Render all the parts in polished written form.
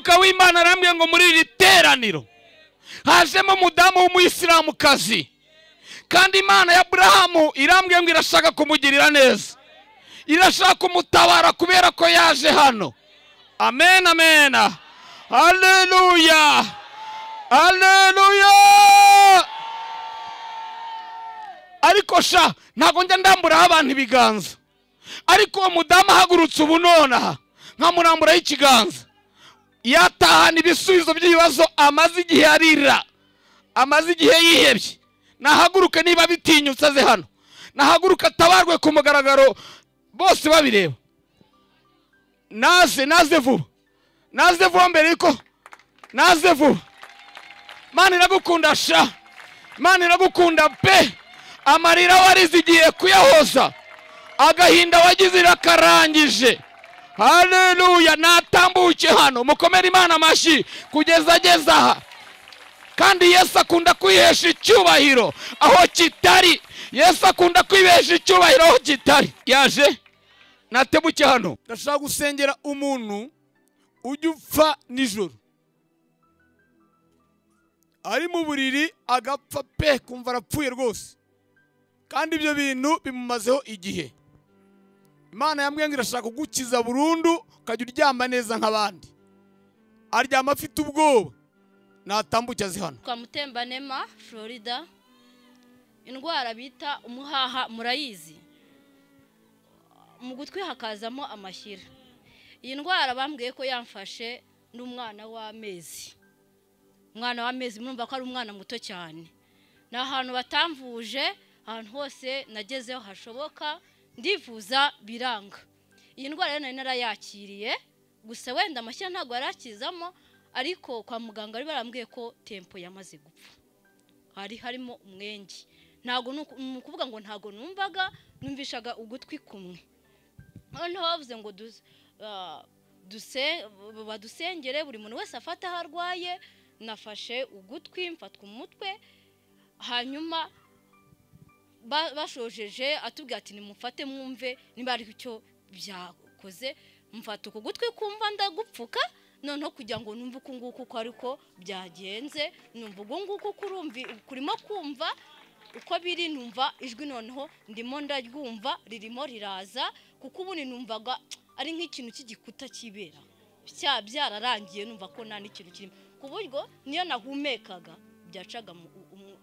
umwuka w'Imana arambwiye ngo muri iri teraniro hajemo umudamu w'umuyisilamukazi, kandi Imana ya Aburahamu irambwiye ngo irashaka kumugirira neza, irashaka kumutabara kubera ko yaje hano. Amen, amen, haleluya, haleluya. Ariko sha ntago njya ndamburaho abantu ibiganza, ariko uwo mudamu ahagurutse ubu nonaha nkamuramburaho ikiganza, yatahana ibisubizo by'ibibazo amaze igihe arira, amaze igihe yihebye. Nahaguruke niba bitinyutse aze hano, nahaguruka atabarwe ku mugaragaro bose babireba. Naze vuba, naze vuba mbere yuko, naze vuba. Imana iragukunda sha, Imana iragukunda pe. Amarira warizigiye kuyahoza, agahinda wagize irakarangije. Haleluya. Natambuke hano, mukomere Imana amashyi kugeza ageze aha. Kandi Yesu akunda kwihesha icyubahiro aho kitari. Yesu akunda kwihesha icyubahiro aho kitari. Yaje natebuke hano, ndashaka gusengera umuntu ujya upfa nijoro, ari mu buriri agapfa pe, kumva arapfuye rwose, kandi ibyo bintu bimumazeho igihe. Imana yambwiye ngo irashaka kugukiza burundu ukajya uryama neza nk'abandi. Aryama afite ubwoba, natambuke azi hano. Kwa Mutembanema, Florida, indwara bita umuhaha murayizi, mu gutwi hakazamo amashyira. Iyi ndwara bambwiye ko yamfashe n'umwana w'amezi, umwana w'amezi mwumva ko ari umwana muto cyane. Na ahantu batamvuje, ahantu hose nagezeho hashoboka ndivuza biranga. Iyi ndwara rero nari narayakiriye, gusa wenda amashyira ntago yarakizamo, ariko kwa muganga ari barambwiye ko tempo yamaze gupfa, harimo umwenge. Ntago nukuvuga ngo ntago numvaga, numvishaga ugutwi kumwe. Noneho bavuze ngo badusengere buri muntu wese afata aho arwaye. Nafashe ugutwi, mfatwa umutwe, hanyuma bashojeje atubwira ati nimufate mwumve niba ari icyo byakoze. Mfata uko gutwi kumva ndagupfuka, noneho kugira ngo numve uko nguko uko ariko byagenze. Numva uko nguko kurimo kumva uko biri, numva ijwi noneho ndimo ndaryumva ririmo riraza, kuko ubu numvaga ari nk'ikintu cy'igikuta kibera byararangiye, numva ko nta n'ikintu kirimo, ku buryo niyo nahumekaga byacaga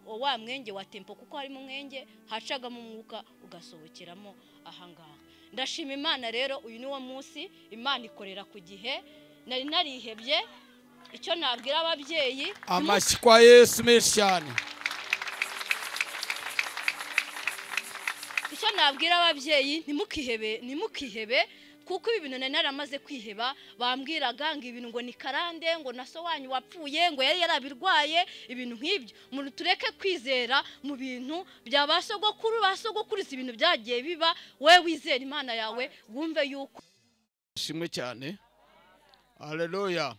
wa mwenge wa tempo, kuko harimo umwenge hacagamo umwuka ugasohokeramo ahangaha. Ndashima Imana rero, uyu ni wo munsi Imana ikorera ku gihe. Nari narihebye, icyo nabwira ababyeyi, amashyi kwa Yesu menshi cyane. Icyo nabwira ababyeyi, nimukihebe, kuko ibi bintu nari naramaze kwiheba. Bambwiraga ngo ibintu ngo ni karande, ngo naso wanyu wapfuye, ngo yari yarabirwaye, ibintu nk'ibyo. Umuntu tureke kwizera mu bintu bya basogokuruza ibintu byagiye biba. Wewe wizera Imana yawe, wumve yuko. Shimwe cyane. Haleluya.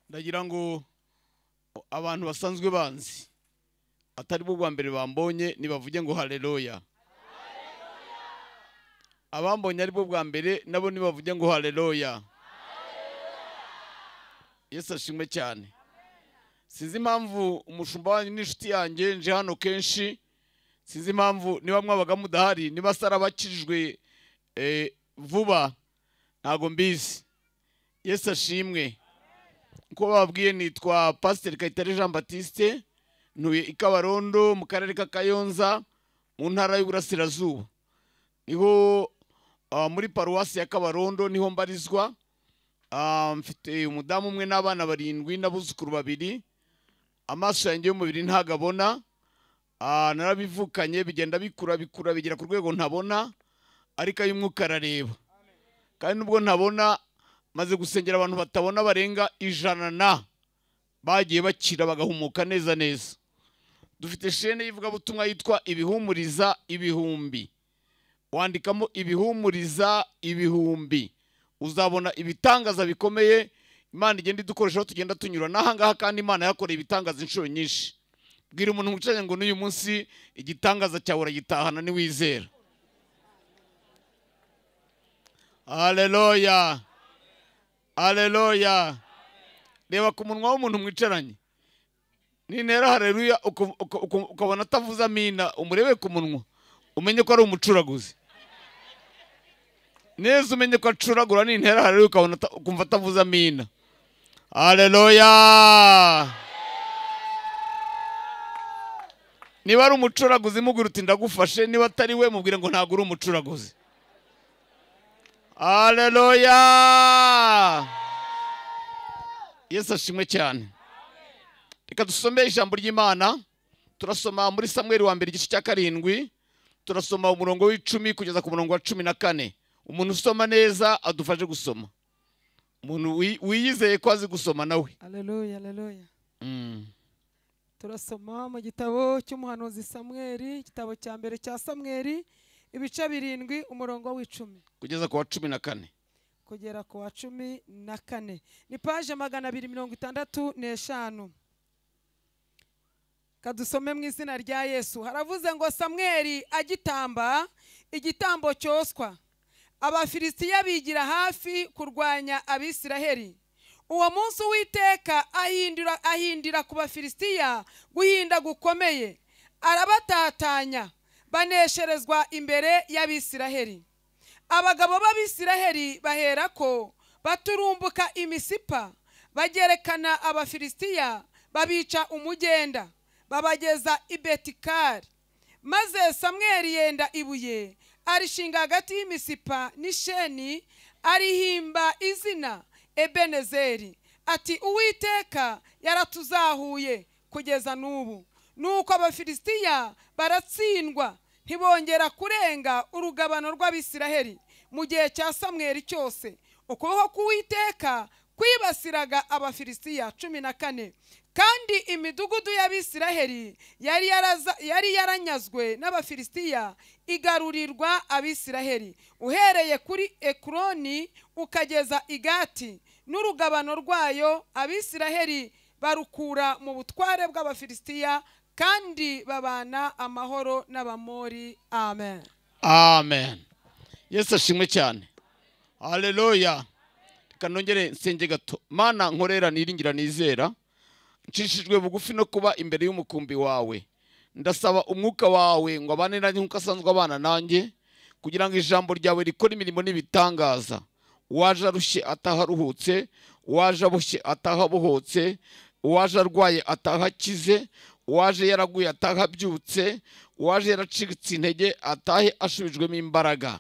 Ndagira ngo abantu basanzwe banzi atari bo bwa mbere bambonye nibavuge ngo haleluya. Abambonye ari bo bwa mbere nabo nibavuge ngo haleluya. Yesu ashimwe cyane. Sinzi impamvu umushumba wanyu n'inshuti yanjye nje hano kenshi, sinzi impamvu niba mwabaga mudahari, niba sarabakijwe vuba, ntago mbizi. Yesu ashimwe. Uko bababwiye nitwa Pastor Kayitare Jean Baptiste, ntuye i Kabarondo mu karere ka Kayonza mu ntara y'Uburasirazuba. Niho muri paruwasi ya Kabarondo niho mbarizwa. Mfite umudamu umwe n'abana 7 n'abuzukuru 2. Amaso yanjye y'umubiri ntagabona, narabivukanye bigenda bikura bigera ku rwego ntabona, ariko ay'umwuka arareba. Kandi nubwo ntabona, maze gusengera abantu batabona barenga 100 bagiye bakira bagahumuka neza neza. Dufite shene y'ivugabutumwa yitwa Ibihumuriza Ibihumbi. Wandikamo Ibihumuriza Ibihumbi, uzabona ibitangaza bikomeye Imana igenda idukoreshaho tugenda tunyura n'ahangaha, kandi Imana yakoreye ibitangaza inshuro nyinshi. Bwira umuntu wicaye ngo n'uyu munsi igitangaza cyawe uragitahana niwizera. Haleluya. Haleluya. Reba ku munwa w'umuntu mwicaranye. Nintera haleluya ukabona atavuza amina, umurebe ku munwa umenye ko ari umucuraguzi. Neza umenye ko acuragura, nintera haleluya ukabona ukumva atavuza amina. Haleluya. Niba ari umucuraguzi mubwira uti ndagufashe, niba atari we mubwire ngo ntabwo uri umucuraguzi. Haleluya. Yesu ashimwe cyane. Reka dusome ijambo ry'Imana. Turasoma muri Samuel wa mbere igice cya 7, turasoma umurongo w'10 kugeza ku murongo wa 14. Umuntu usoma neza adufashe gusoma. Umuntu wiyizeye ko azi gusoma nawe. Haleluya, haleluya. Turasoma mu gitabo cy'umuhanuzi Samuel, igitabo cya mbere cya Samuel, ibice 7 umurongo w'10 kugeza ku wa 14. kugera ku wa 14. Ni page 265. Kadusome mu izina rya Yesu. Haravuze ngo Samuel agitamba igitambo cyoswa, Abafilisitiya bigira hafi kurwanya Abisiraheli. Uwo munsi Uwiteka ahindira ku Bafilisitiya guhinda gukomeye, arabatatanya banesherezwa imbere y'Abisiraheli. Abagabo b'Abisiraheli baherako baturumbuka imisipa, bagerekana Abafilisitiya, babica umugenda, babageza i Betikari. Maze Samweli yenda ibuye arishinga hagati y'imisipa n'Isheni, arihimba izina Ebenezeri, ati Uwiteka yaratuzahuye kugeza n'ubu. Nuko Abafilisitiya baratsindwa, ntibongera kurenga urugabano rw'Abisiraheli mu gihe cya Samweli cyose. Ukuboko k'Uwiteka kwibasiraga Abafilisitiya. 14. Kandi imidugudu y'Abisiraheli yari yaranyazwe n'Abafilisitiya igarurirwa Abisiraheli, uhereye kuri Ekroni ukageza i Gati n'urugabano rwayo. Abisiraheli barukura mu butware bw'Abafilisitiya, kandi babana amahoro n'Abamori. Amen. Amen. Yesu ashimwe cyane. Haleluya. Kanongere nsenge gato. Mana nkorera niringira nizera, nshishijwe bugufi no kuba imbere y'umukumbi wawe. Ndasaba umwuka wawe ngo abane nanjye nkuko asanzwe abana nanjye, kugira ngo ijambo ryawe rikore imirimo n'ibitangaza. Uwaje arushye ataha aruhutse, uwaje aboshye ataha abohotse, uwaje arwaye ataha akize, uwaje yaraguye ataha abyutse, uwaje yaracitse intege atahe ashubijwemo imbaraga.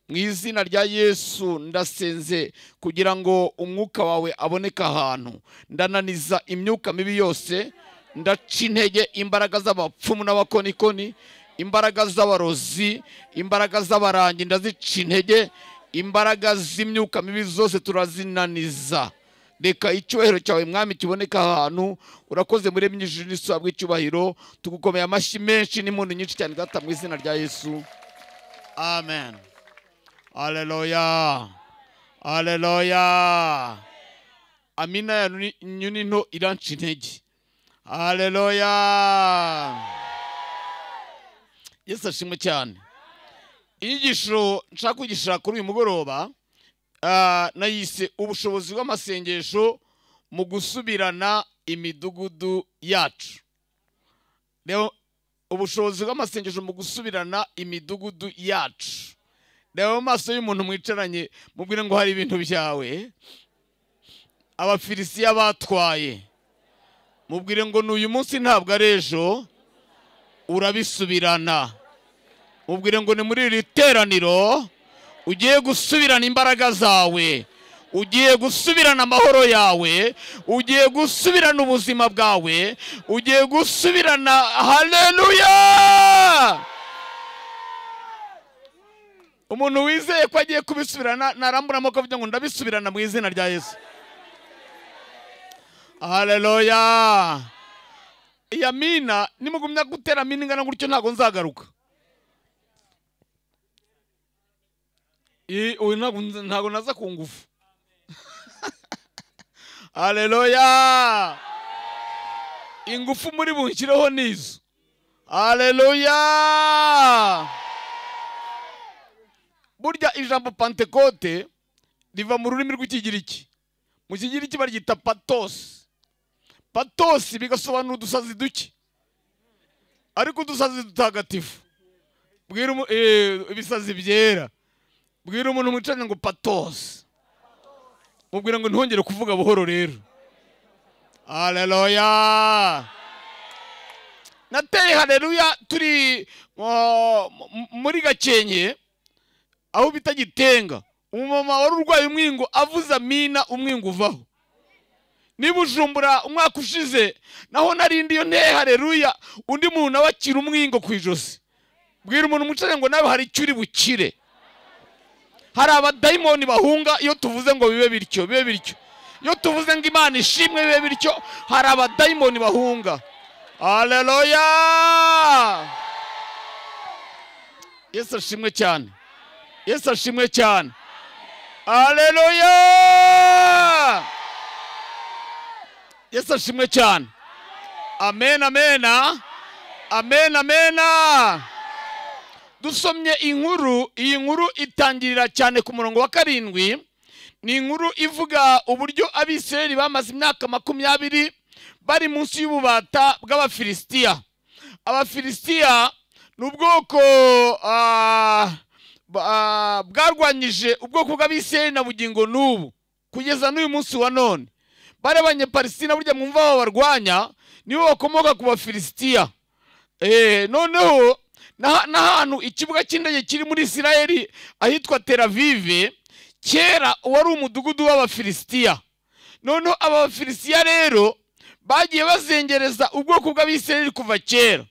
Mu izina rya Yesu ndasenze kugira ngo umwuka wawe aboneke ahantu. Ndananiza imyuka mibi yose, ndaca intege imbaraga z'abapfumu n'abakonikoni, imbaraga z'abarozi, imbaraga z'abarangi ndazica intege, imbaraga z'imyuka mibi zose turazinaniza. Reka icyubahiro cyawe mwami kiboneka ahantu. Urakoze muremye ijuru n'isi bw'icyubahiro, tugukomeye amashyi menshi n'impundu nyinshi cyane data mu izina rya Yesu. Amen. Haleluya. Haleluya. Amina ya nyuni nto iranca intege. Haleluya. Yesu ashimwe cyane. Inyigisho nshaka kwigisha kuri uyu mugoroba nayise ubushobozi bw'amasengesho mu gusubirana imidugudu yacu. Rero ubushobozi bw'amasengesho mu gusubirana imidugudu yacu. Rero maso y'umuntu mwicaranye mubwire ngo hari ibintu byawe Abafilisitiya batwaye. Mubwire ngo n'uyu munsi ntabwo ari ejo, urabisubirana. Mubwire ngo ni muri iri teraniro ugiye gusubirana imbaraga zawe, ugiye gusubirana amahoro yawe, ugiye gusubirana ubuzima bwawe, ugiye gusubirana. Haleluya. Umuntu wizeye ko agiye kubisubirana narambura amaboko avuga ngo ndabisubirana mu izina rya Yesu. Haleluya. Iya mina nimugumya gutera mina ingana gutyo ntago nzagaruka. Uyu ntago naza ku ngufu. Haleluya. Ingufu muri bunshyireho nizo. Haleluya. Burya ijambo Pentecote riva mu rurimi rw'Ikigiriki. mu kigiriki baryita patosi. Patosi bigasobanura udusazi duke, ariko udusazi dutagatifu. Bwira ibisazi byera. Bwira umuntu mwicanye ngo patosi. Mubwira ngo ntongere kuvuga buhoro rero. Haleluya. Nateye haleluya turi muri Gakenke aho bita Gitenga. Umumama wari urwaye umwingo avuza amina umwingo uvaho. Ni Bujumbura umwaka ushize naho narindi yo nteye haleluya undi muntu nawe akira umwingo kwijosi. Bwira umuntu mucanye ngo nawe hari icyo bukire. Hari abadayimoni bahunga iyo tuvuze ngo bibe bityo, bibe bityo. Iyo tuvuze ngo Imana ishimwe bibe bityo, hari abadayimoni bahunga. Haleluya. Yesu ashimwe cyane. Yesu ashimwe cyane. Haleluya. Yesu ashimwe cyane. Amen, amen. Amen, amen. Dusomye inkuru, iyi nkuru itangirira cyane ku murongo wa 7. Ni inkuru ivuga uburyo Abisirayeli bamaze imyaka 20 bari munsi y'ububata bw'Abafilisitiya. Abafilisitiya n'ubwoko bwarwanyije ubwoko bw'Abisirayeli na bugingo n'ubu kugeza n'uyu munsi wa none. Bare Abanyapalestina burya mwumva abo barwanya nibo bakomoka ku Bafilisitiya. Noneho n'ahantu ikibuga cy'indege kiri muri Isirayeli ahitwa Tel Aviv, kera wari umudugudu w'Abafilisitiya. Noneho aba Bafilisitiya rero bagiye bazengereza ubwoko bw'Abisirayeli kuva kera,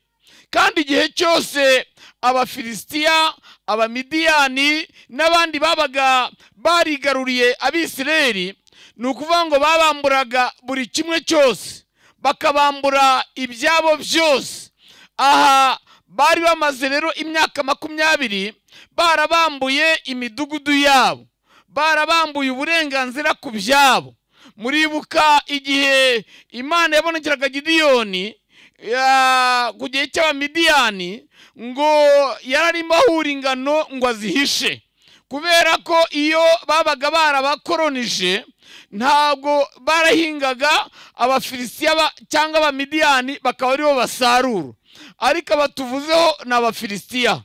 kandi igihe cyose Abafilisitiya, Abamidiyani n'abandi babaga barigaruriye Abisirayeli, ni ukuvuga ngo babamburaga buri kimwe cyose, bakabambura ibyabo byose. Aha bari bamaze rero imyaka 20 barabambuye imidugudu yabo, barabambuye uburenganzira ku byabo. Muribuka igihe Imana yabonekeraga Gideyoni ku gihe cy'Abamidiyani ngo yararimo ahura ingano ngo azihishe, kubera ko iyo babaga barabakoronije ntabwo barahingaga Abafilisitiya cyangwa Abamidiyani bakaba aribo basarura, ariko abatuvuzeho ni Abafilisitiya.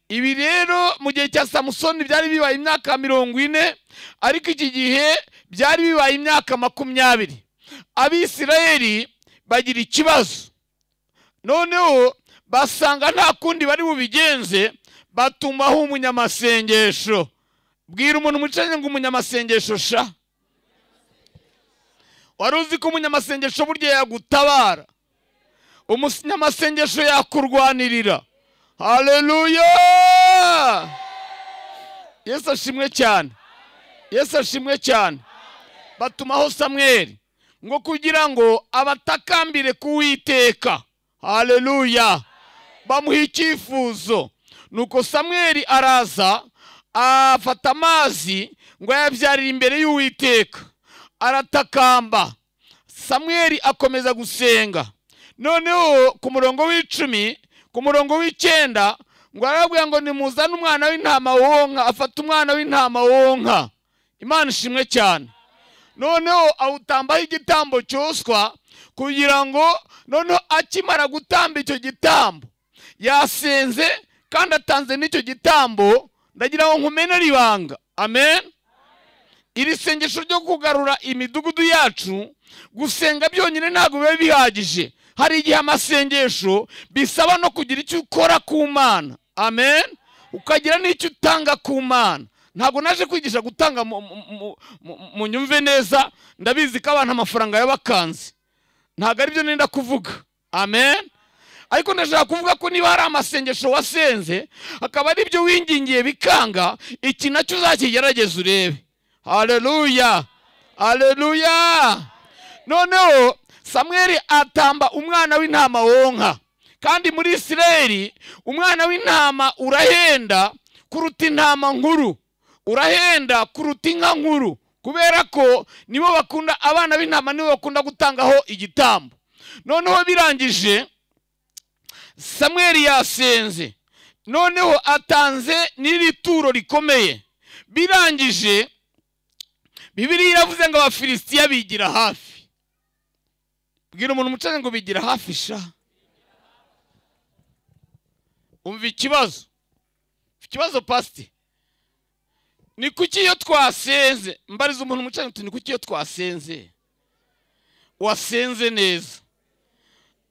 Ibi rero mu gihe cya Samusoni byari bibaye imyaka 40, ariko iki gihe byari bibaye imyaka 20. Abisirayeli bagira ikibazo, noneho basanga nta kundi bari bubigenze, batumaho umunyamasengesho. Bwira umuntu mucanye ngo umunyamasengesho sha. Wari uzi ko umunyamasengesho burya yagutabara, umunyamasengesho yakurwanirira. Haleluya. Yesu ashimwe cyane. Yesu ashimwe cyane. Batumaho Samweli ngo kugira ngo abatakambire kuwiteka. Haleluya. Bamuha icyifuzo. Nuko Samweli araza afata amazi ngo yabyarira imbere y'Uwiteka, aratakamba. Samweli akomeza gusenga. Noneho ku murongo w'10, ku murongo w'9 ngo arabwira ngo nimuzane umwana w'intama wonka. Afata umwana w'intama wonka. Imana ishimwe cyane. Noneho awutambaho igitambo cyoswa, kugira ngo noneho akimara gutamba icyo gitambo yasenze kandi atanze n'icyo gitambo. Ndagira ngo nkumenere ibanga. Amen. Iri sengesho ryo kugarura imidugudu yacu, gusenga byonyine ntabwo biba bihagije. Hari igihe amasengesho bisaba no kugira icyo ukora ku Mana. Amen. Ukagira n'icyo utanga ku Mana. Ntabwo naje kwigisha gutanga mu nyumve neza, ndabizi ko abantu amafaranga yabakanze, ntabwo ari byo nenda kuvuga. Amen. Ariko ndashaka kuvuga ko niba hari amasengesho wasenze akaba ari byo wingingiye bikanga, iki nacyo uzakigerageza urebe. Haleluya. Haleluya. Noneho Samweli atamba umwana w'intama wonka, kandi muri Isirayeli umwana w'intama urahenda kuruta intama nkuru, urahenda kuruta inka nkuru, kubera ko nibo bakunda, abana b'intama nibo bakunda gutangaho igitambo. Noneho birangije Samweli yasenze, noneho atanze n'iri turo rikomeye. Birangije Bibiliya iravuze ngo abafilisitiya bigira hafi. Bwira umuntu umucanye ngo bigira hafi sha. Umva ikibazo pasti. Ni kuki iyo twasenze, mbariza umuntu umucanye uti ni kuki iyo twasenze wasenze neza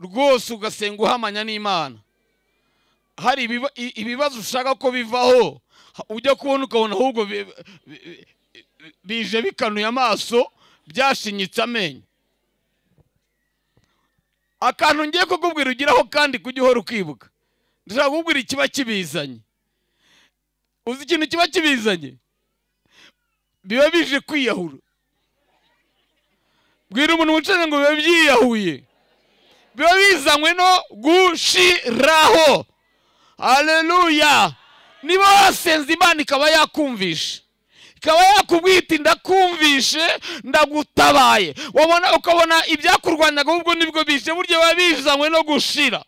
rwose ugasenga uhamanya n'Imana, hari ibibazo ushaka ko bivaho, ujya kubona ukabona ahubwo bije bikanuye amaso, byashinyitse amenyo. Akantu ngiye kukubwira ugiraho kandi kujya uhora ukibuka. Ndashaka kukubwira ikiba kibizanye. Uzi ikintu kiba kibizanye? Biba bije kwiyahura. Bwira umuntu wicaye ngo biba byiyahuye. Biba bizanywe no gushiraho. Haleluya. Niba wasenze Imana ikaba yakumvisha, ikaba yakubwita ndakumvishe, ndagutabaye, wabona ukabona ibyakurwanyaga ubwo nibwo bije, buryo babizanywe no gushira.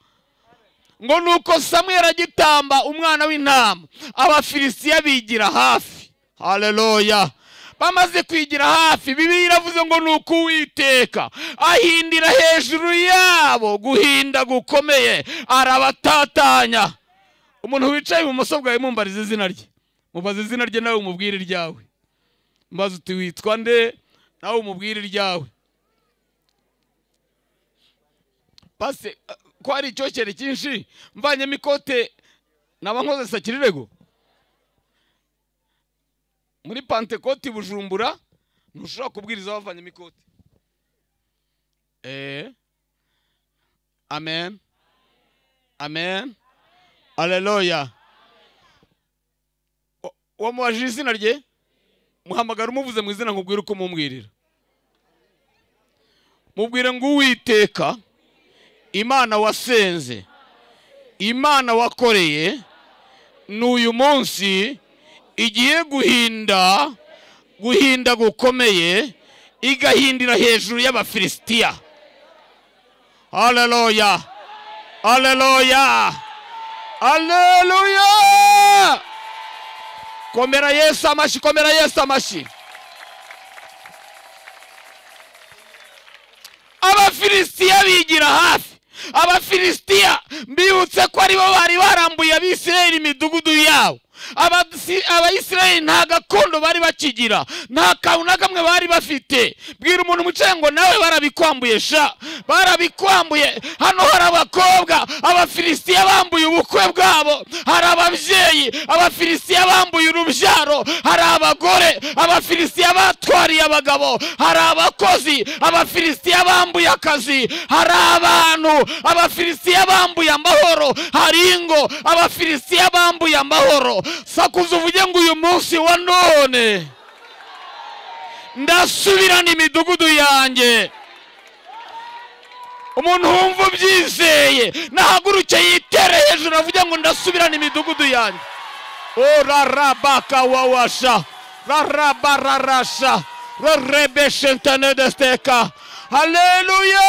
Ngo nuko Samweli agitamba umwana w'intama, abafilisitiya bigira hafi. Haleluya. Bamaze kwigira hafi, Bibiliya iravuze ngo nuko Uwiteka ahindira hejuru yabo guhinda gukomeye, arabatatanya. Umuntu wicaye ibumoso bwawe mumbariza izina rye, mubaza izina rye nawe umubwire iryawe. Mbaza uti witwa nde, nawe umubwire iryawe. Pase ko hari icyokere cyinshi mvanyemo ikote naba nkoze sakirirego. Muri Pentecote Bujumbura ntushobora kubwiriza bavanyemo ikote. Amen. Amen. Haleluya. Wamubaje izina rye, muhamagara umuvuze mu izina nkubwire uko mumwirira. Mubwire ngo Uwiteka, Imana wasenze, Imana wakoreye, n'uyu munsi igiye guhinda gukomeye, igahindira hejuru y'abafilisitiya. Haleluya. Haleluya. Haleluya. Komera Yesu amashi, komera Yesu amashi. Abafilisitiya bigira hafi. Abafilisitiya mbibutse ko ari bo bari barambuye Abisirayeli imidugudu yabo. Abayisirayeli nta gakondo bari bakigira, nta kantu na kamwe bari bafite. Bwira umuntu umucaye ngo nawe barabikwambuye sha, barabikwambuye. Hano hari abakobwa abafilisitiya bambuye ubukwe bwabo, hari ababyeyi abafilisitiya bambuye urubyaro, hari abagore abafilisitiya batwariye abagabo, hari abakozi abafilisitiya bambuye akazi, hari abantu abafilisitiya bambuye amahoro, hari ingo abafilisitiya bambuye amahoro. Sakuza uvuge ngo uyu munsi wa none ndasubirana imidugudu yanjye. Umuntu wumva ubyizeye nahaguruke yitere hejuru avuge ngo ndasubirana imidugudu yanjye. Rarabaka wawasha, rarabararasha, rarebeshentane desteka. Haleluya.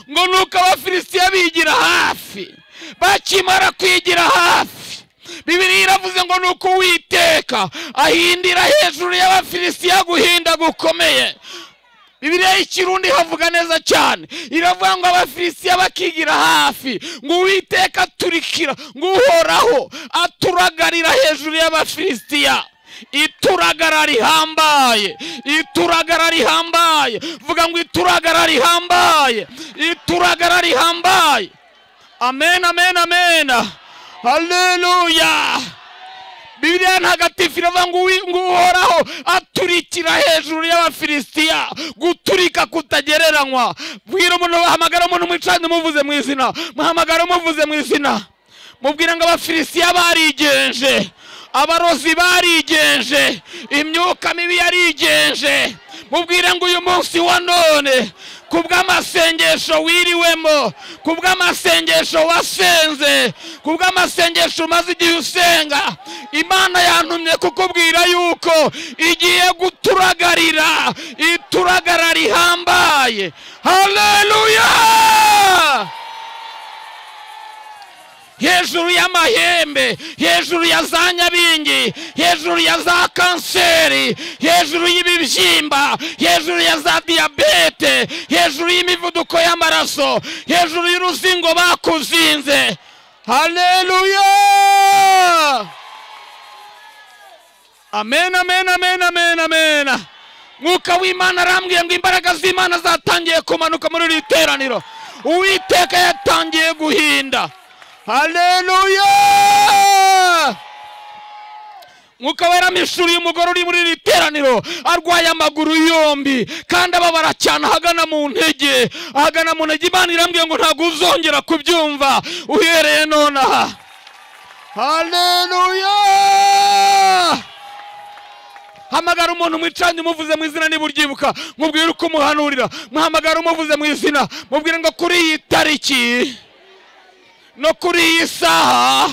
Ngo nuko abafilisitiya bigira hafi. Bakimara kwigira hafi, Bibiliya iravuze ngo nuko Uwiteka ahindira hejuru y'abafilisitiya guhinda gukomeye. Bibiliya y'Ikirundi havuga neza cyane, iravuga ngo abafilisitiya bakigira hafi, ngo Uwiteka aturikira, ngo Uhoraho aturagarira hejuru y'abafilisitiya. Ituragara rihambaye, ituragara rihambaye. Vuga ngo ituragara rihambaye, ituragara rihambaye. Amen, amen, amen. Haleluya. Bibiliya ntagatifu iravuga ngo Uhoraho aturikira hejuru y'abafilisitiya, guturika kutagereranywa. Bwira umuntu, hamagara umuntu mwicanye muvuze mu izina, muhamagara muvuze mu izina. Mubwira ngo abafilisitiya barigenje, abarozi barigenje, imyuka mibi yarigenje. Mubwire ngo uyu munsi wa none kubw'amasengesho wiriwemo, kubw'amasengesho wasenze, kubw'amasengesho umaze igihe usenga, Imana yantumye kukubwira yuko igiye guturagarira, ituragara rihambaye. Haleluya. hejuru y'amahembe, hejuru ya za Nyabingi, nkingi, hejuru ya za kanseri, hejuru y'ibibyimba, hejuru ya za diyabete, hejuru y'imivuduko y'amaraso, hejuru y'uruzingo bakuzinze. Haleluya! Amen, amen, amen, amen, amen. Mwuka w'Imana arambwiye ngo imbaraga z'Imana zatangiye kumanuka muri iri teraniro. Uwiteka yatangiye guhinda. Haleluya! Mwuka wera mishuri y'umugore uri muri iri teraniro arwaye amaguru yombi kandi ababara cyane ahagana mu ntege. Ahagana mu ntege Imana irambwiye ngo ntabwo uzongera kubyumva uhereye nonaha. Haleluya! Hamagara umuntu mwicanye umuvuze mu izina niburyibuka, mubwire uko umuhanurira. Muhamagara umuvuze mu izina, mubwire ngo kuri iyi tariki no kuri iyi saha,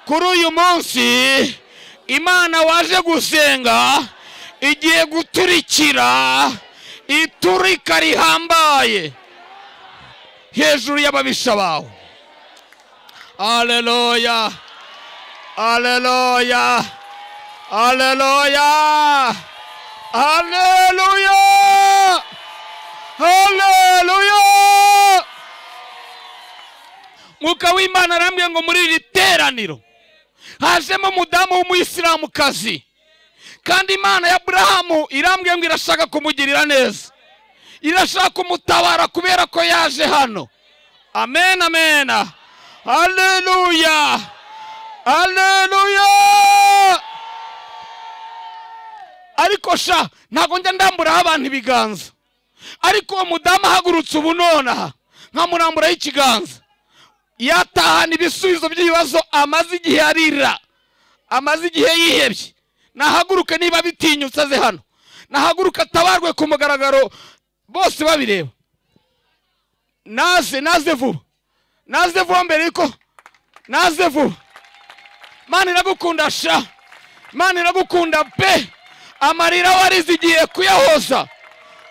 kuri uyu munsi, Imana waje gusenga igiye guturikira iturika rihambaye hejuru y'ababisha bawe. Haleluya! Haleluya! Haleluya! Haleluya! Haleluya! Mwuka w'Imana arambwiye ngo muri iri teraniro hajemo umudamu w'umuyisilamukazi, kandi Imana ya Aburahamu irambwiye ngo irashaka kumugirira neza, irashaka kumutabara kubera ko yaje hano. Amen, amen. Haleluya! Haleluya! Ariko sha ntago njya ndamburaho abantu ibiganza, ariko uwo mudamu ahagurutse ubu nonaha nkamuramburaho ikiganza, yatahana ibisubizo by'ibibazo amaze igihe arira, amaze igihe yihebye. Nahaguruke niba bitinyutse aze hano, nahaguruka atabarwe ku mugaragaro bose babireba. Naze vuba, naze vuba mbere yuko, naze vuba. Mana iragukunda sha, Mana iragukunda pe. Amarira warize igiye kuyahoza,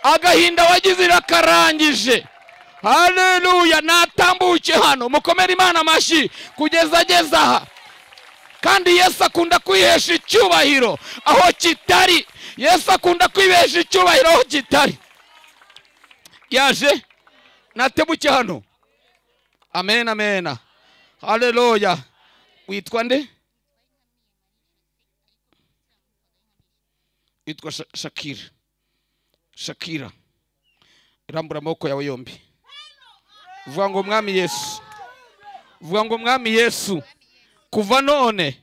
agahinda wagize irakarangije. Haleluya! Natambuke hano, mukomere Imana amashyi kugeza ageze aha. Kandi Yesu akunda kwihesha icyubahiro aho kitari. Yesu akunda kwihesha icyubahiro aho kitari. Yaje natebuke hano. Amen, amen. Haleluya! Witwa nde? Witwa Shakira. Shakira, rambura amaboko yawe yombi, vuga ngo Mwami Yesu, vuga ngo Mwami Yesu, kuva none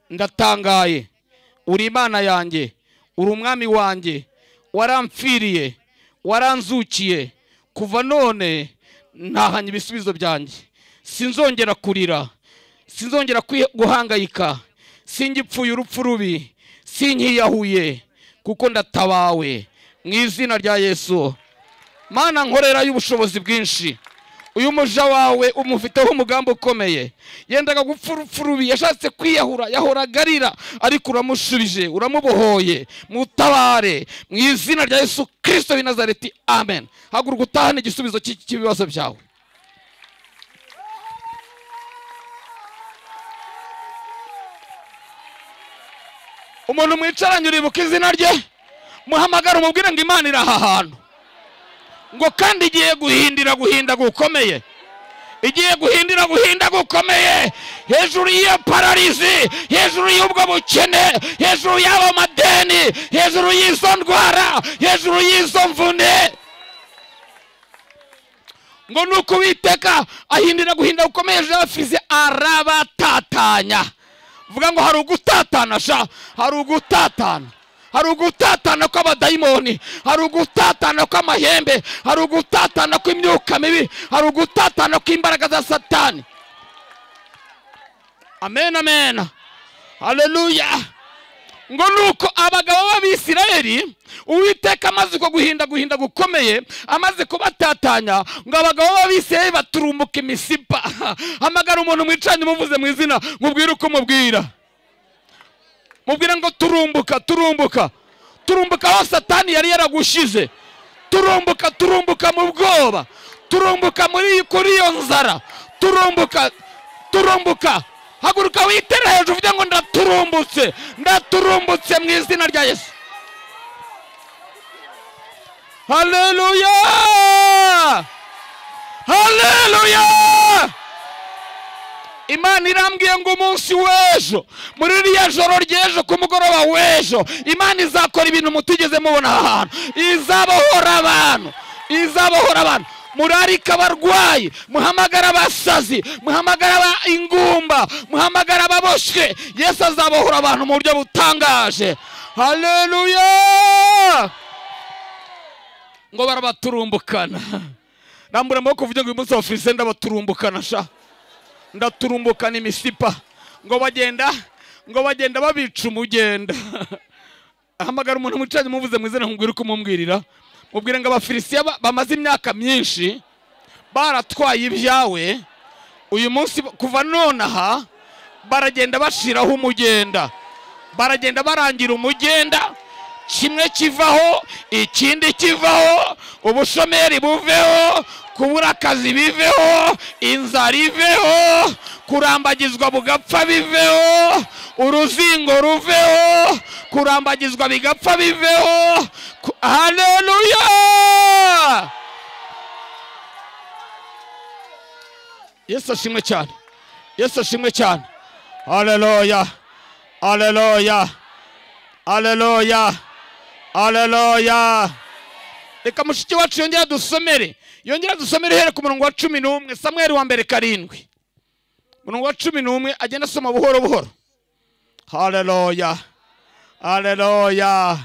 ndatangaye, uri Imana yanjye, uri umwami wanjye, warampfiriye, waranzukiye. Kuva none ntahanye ibisubizo byanjye, sinzongera kurira, sinzongera guhangayika, singipfuye urupfu rubi, sinkiyahuye, kuko ndatabawe mu izina rya Yesu. Mana nkorera y'ubushobozi bwinshi, uyu muja wawe umufiteho umugambi ukomeye. Yendaga gupfa urupfu rubi, yashatse kwiyahura, yahoragarira, ariko uramushubije, uramubohoye. Mutabare mu izina rya Yesu Kristo w'i Nazareti. Amen. Haguruka utahane igisubizo cy'ibibazo byawe. Umuntu mwicaranye uribuka izina rye, muhamagara umubwire ngo Imana iri aha hantu, ngo kandi igiye guhinda gukomeye, igiye guhinda gukomeye hejuru y'iyo pararizi, hejuru y'ubwo bukene, hejuru y'abo madeni, hejuru y'izo ndwara, hejuru y'izo mvune. Ngo nuko Uwiteka ahindira guhinda gukomeye hejuru y'abafizi arabatatanya. Vuga ngo hari ugutatana sha, hari ugutatana. Hari ugutatana kw'abadayimoni, hari ugutatana kw'amahembe, hari ugutatana kw'imyuka mibi, hari ugutatana kw'imbaraga za Satani. Amen, amen. Haleluya! Ngo nuko abagabo b'Abisirayeli Uwiteka amaze ko guhinda gukomeye, amaze kubatatanya, ngo abagabo b'Abisirayeli baturumuka imisipa. Hamagara umuntu mwicanye muvuze mu izina, mubwire uko mubwira. Mubwire ngo turumbuka aho Satani yari yaragushize. Turumbuka mu bwoba, turumbuka kuri iyo nzara, turumbuka haguruka witere hejuru uvuge ngo ndaturumbutse, ndaturumbutse mu izina rya Yesu. Haleluya, haleluya. Imana irambwiye ngo umunsi w'ejo, muri iriya joro ry'ejo ku mugoroba w'ejo, Imana izakora ibintu mutigeze mubona ahantu. Izabohora abantu, izabohora abantu. Murarika abarwayi, muhamagara abasazi, muhamagara ingumba, muhamagara ababoshwe. Yesu azabohora abantu mu buryo butangaje. Haleluya. Ngo barabaturumbukana. Rambura amaboko uvuge ngo uyu munsi abafarisayo ndabaturumbukana sha. Ndaturumbukana imisipa. Ngo bagenda babica umugenda. Ahamagara umuntu mucanye muvuze mu izina nkubwira uko mumubwirira. Mubwire ngo abafarisayo bamaze imyaka myinshi baratwaye ibyawe, uyu munsi kuva nonaha baragenda bashiraho umugenda, baragenda barangira umugenda. Kimwe kivaho, ikindi kivaho, ubushomeri buveho, kubura akazi biveho, inzara iveho, kurambagizwa bugapfa biveho, uruzingo ruveho, kurambagizwa bigapfa biveho. Haleluya. Yesu ashimwe cyane, Yesu ashimwe cyane. Haleluya, haleluya, haleluya, haleluya. Reka mushiki wacu yongera dusomere, yongera dusomere here ku murongo wa 11, Samweli wa mbere 7. Murongo wa 11 agenda asoma buhoro buhoro. Haleluya, haleluya.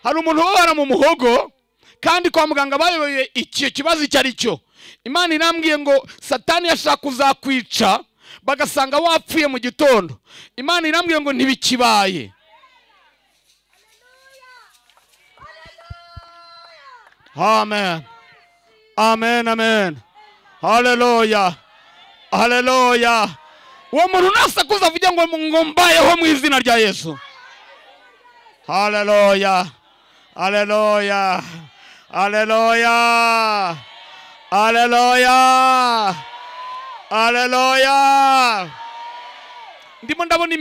Hari umuntu ubabara mu muhogo kandi kwa muganga bayoboye icyo kibazo icyo ari cyo. Imana irambwiye ngo Satani yashaka kuzakwica bagasanga wapfuye mu gitondo. Imana irambwiye ngo ntibikibaye. Amen, amen, amen. Haleluya, haleluya. Uwo muntu nasakuza avuga ngo mbayeho mu izina rya Yesu. Haleluya, haleluya, haleluya, haleluya, haleluya. Ndimo ndabona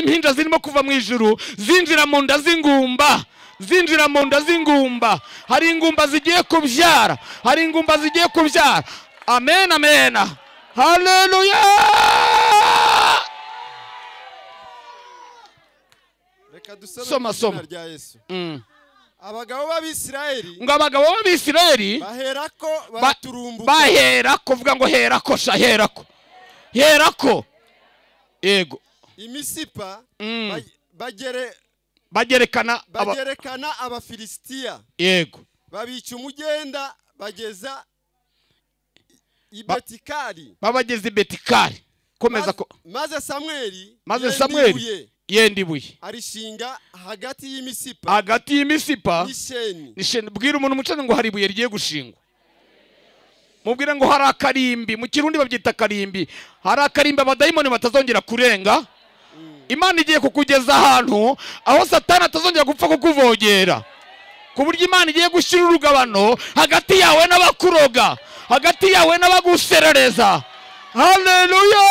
impinja zirimo kuva mu ijuru zinjira mu nda z'ingumba, zinjira mu nda z'ingumba. Hari ingumba zigiye kubyara, hari ingumba zigiye kubyara. Amen, amen. Haleluya. Reka dusome Soma, soma. rya Yesu. Abagabo b'Abisirayeli, ngo abagabo b'Abisirayeli baherako baraturumbuka. baherako, vuga ngo herako sha, herako, herako. Yego. Imisipa bagerekana Abafilisitiya. Yego. Babica umugenda bageza i Betikari. Babageze i Betikari. Komeza ko. Maze Samweli yenda ibuye arishinga hagati y'imisipa n'isheni. Bwira umuntu umucane ngo hari ibuye rigiye gushingwa. Mubwire ngo hari akarimbi, mu Kirundi babyita akarimbi. Hari akarimbi abadayimoni batazongera kurenga. Imana igiye kukugeza ahantu aho Satani atazongera gupfa kukuvogera. Ku buryo Imana igiye gushyira urugabano hagati yawe n'abakuroga, hagati yawe n'abaguserereza. Haleluya.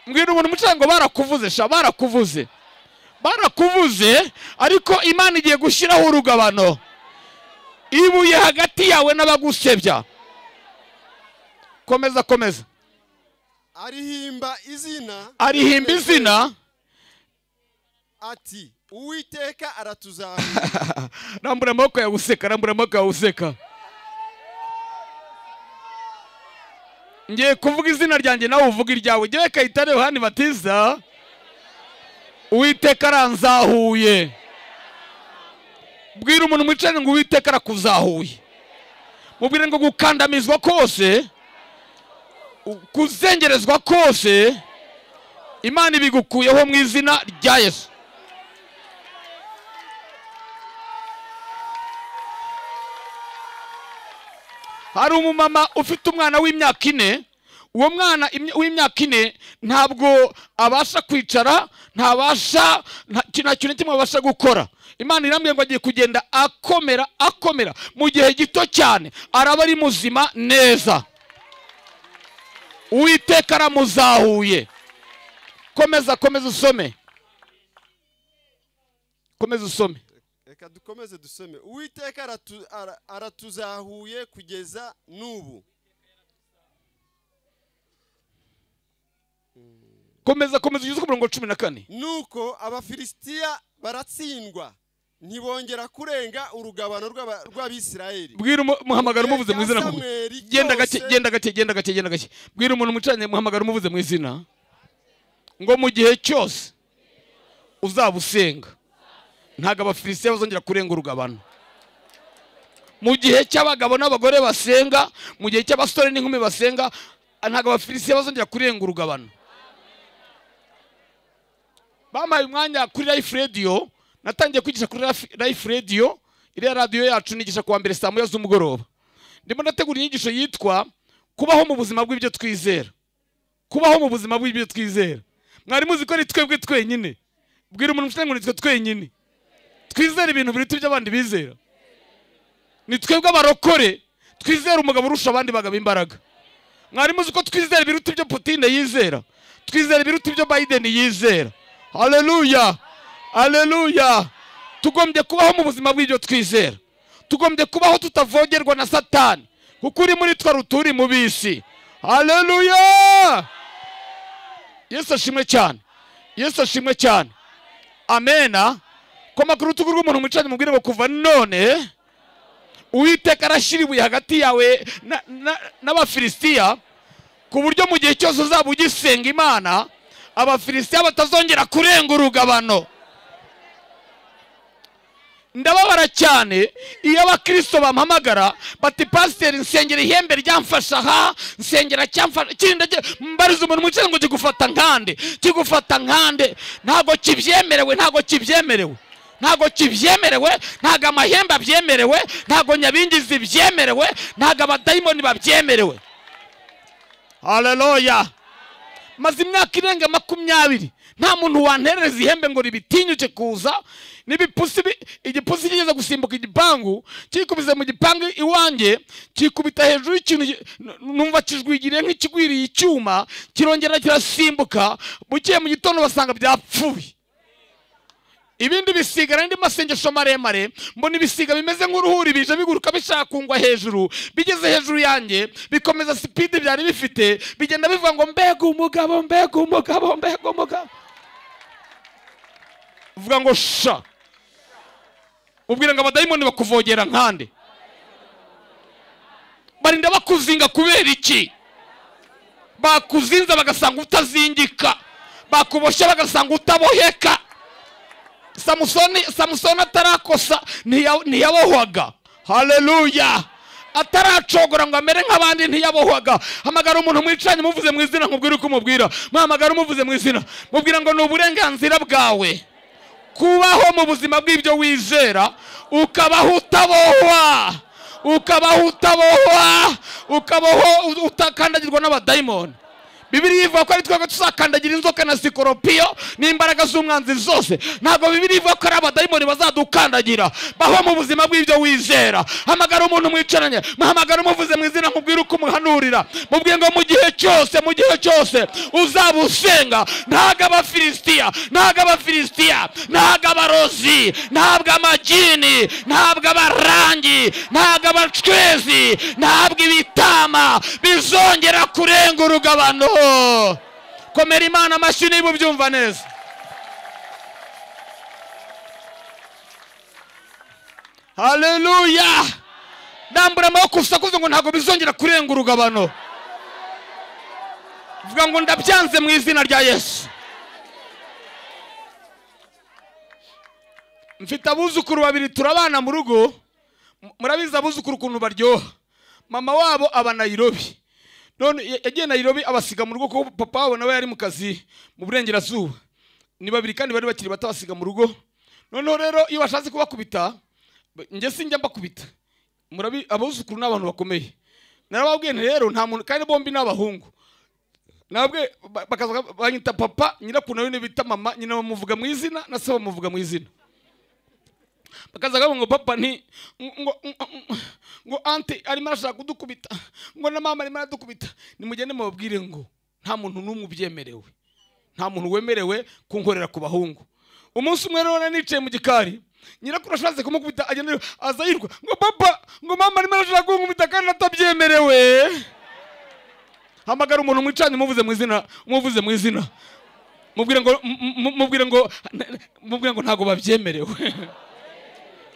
Mbwira umuntu umucane ngo barakuvuze sha, barakuvuze, barakuvuze, ariko Imana igiye gushyiraho urugabano, ibuye hagati yawe n'abagusebya. Komeza, komeza. Arihimba izina ati Uwiteka aratuzahura. Rambura amaboko yawe useka, rambura amaboko yawe useka. Ngiye kuvuga izina ryanjye nawe uvuga iryawe. Ngiye Kayitare Yohani Batiza, Uwiteka aranzahuye. Bwira umuntu mwicane ngo Uwiteka arakuzahuye. Mubwire ngo gukandamizwa kose, kuzengerezwa kose, Imana ibigukuyeho mu izina rya Yesu. Hari umumama ufite umwana w'imyaka 4. Uwo mwana w'imyaka 4 ntabwo abasha kwicara, ntabasha kintu kimwe abasha gukora. Imana irambwiye ngo agiye kugenda akomera mu gihe gito cyane, araba ari muzima neza. uwiteka aramuzahuye. Komeza usome. Komeza usome. Reka dukomeze dusome. Uwiteka aratuzahuye kugeza n'ubu. Komeza ugeze ku murongo 14. Nuko Abafilisitiya baratsindwa, ntibongera kurenga urugabano rw'Abisirayeli. Bwira muhamagara umuvuze mu izina. Genda gake. Bwira umuntu mucanye muhamagara umuvuze mu izina. Ngo mu gihe cyose uzabusenga ntago Abafilisitiya bazongera kurenga urugabano. Mu gihe cy'abagabo n'abagore basenga, mu gihe cy'abasore n'inkumi basenga, ntago Abafilisitiya bazongera kurenga urugabano. Bamaye umwanya kuri Life Radio, natangiye kwigisha kuri Life Radio, iriya radio yacu nigisha kuwa mbere saa 9 z'umugoroba. Ndimo ndategura inyigisho yitwa kubaho mu buzima bw'ibyo twizera. Kubaho mu buzima bw'ibyo twizera. Mwari muzi ko ari twebwe twenyine. Bwira umuntu mfite ngo nitwe twenyine. Twizera ibintu biri tubyo abandi bizera. Ni twebwe abarokore twizera umugabo urusha abandi bagabo imbaraga. Mwari muzi ko twizera ibiruta ibyo Putin yizera. Twizera ibiruta ibyo Biden yizera. Haleluya. Haleluya. Tugombye kubaho mu buzima bw'ibyo twizera. Tugombye kubaho tutavogerwa na Satani. Kuko uri muri twa ruturi mu bisi. Haleluya. Yesu ashimwe cyane. Yesu ashimwe cyane. Amena. Koma ku rutugu rw'umuntu mwicanye mubwire ngo kuva none Uwiteka arashiribuye hagati yawe n'Abafilisitiya ku buryo mu gihe cyose uzaba ugisenga Imana Abafilisitiya batazongera kurenga urugabano. Ndababara cyane iyo abakristo bampamagara bati pasiteri nsengera ihembe ryamfasha aha nsengera cyamfasha kindi mbariza umuntu mwicanye ngo kigufata nkande ntago kibyemerewe ntago amahembe abyemerewe ntago nyabingizi byemerewe ntago abadayimoni babyemerewe. Haleluya. Maze imyaka irenga 20 nta muntu wanterereza ihembe ngo ribitinyuke kuza n'ibipusi. Igipusi kigeze gusimbuka igipangu kikubize mu gipangu iwanjye kikubita hejuru y'ikintu numva kijwigiriye nk'ikigwiriye icyuma kirongera kirasimbuka. Bukiye mu gitondo basanga byapfuye. Ibindi bisigara ndi masengesho maremare mbona ibisiga bimeze nk'uruhuri bije biguruka bishaka kungwa hejuru. Bigeze hejuru yanjye bikomeza speed byari bifite bigenda bivuga ngo mbega umugabo. Uvuga ngo sha. Ubwira ngo abadayimoni bakuvogera nkande. Barinda bakuzinga kubera iki? Bakuzinza bagasanga utazingika. Bakubosha bagasanga utaboheka. Samusoni atarakosa ntiyabohwaga. Haleluya. Ataracogora ngo amere nk'abandi ntiyabohwaga. Hamagara umuntu mwicanye muvuze mu izina nkubwira uko umubwira. Muhamagara umuvuze mu izina mubwira ngo ni uburenganzira bwawe kubaho mu buzima bw'ibyo wizera ukabaho utakandagirwa n'abadayimoni. Bibiliya ivuga ko ari twebwe tuzakandagira inzoka na sikoropiyo n'imbaraga z'umwanzi zose. Ntabwo Bibiliya ivuga ko ari abadayimoni bazadukandagira. Baho mu buzima bw'ibyo wizera. Hamagara umuntu mwicaranye muhamagara umuvuze mu izina nkubwira uko umuhanurira mubwiye ngo mu gihe cyose uzabusenga ntago Abafilisitiya ntago abarozi ntabwo amagini ntabwo abarangi ntabwo abacwezi ntabwo ibitama bizongera kurenga urugabano. Komera Imana amashyi niba ubyumva neza. Haleluya. Ndambura amaboko usakuze ngo ntago bizongera kurenga urugabano. Vuga ngo ndabyanze mu izina rya Yesu. Mfite abuzukuru babiri turabana mu rugo. Murabiza abuzukuru ukuntu baryoha. Mama wabo aba Nairobi. None yagiye Nairobi abasiga mu rugo ko papa wabo nawe yari mu kazi mu burengerazuba. Ni babiri kandi bari bakiri batabasiga mu rugo. None rero iyo bashatse kubakubita nge sinjya mbakubita. Murabi abuzukuru n'abantu bakomeye. Narababwiye rero nta muntu kandi bombi n'abahungu. Nabwe bakaza banyita papa nyirakuna we bita mama nyina bamuvuga mu izina na se bamuvuga mu izina. bakazaga ngo papa nti ngo ante arimo arashaka kudukubita, ngo na mama arimo aradukubita. Nimugende mubabwire ngo nta muntu n'umwe ubyemerewe, nta muntu wemerewe kunkorera ku bahungu. Umunsi umwe rero nicaye mu gikari, nyirakuru ashatse kumukubita, agenda aza yirwa ngo papa, ngo mama arimo arashaka kunkubita kandi atabyemerewe. Hamagara umuntu mwicanye muvuze mu izina, mubwire ngo ntago babyemerewe.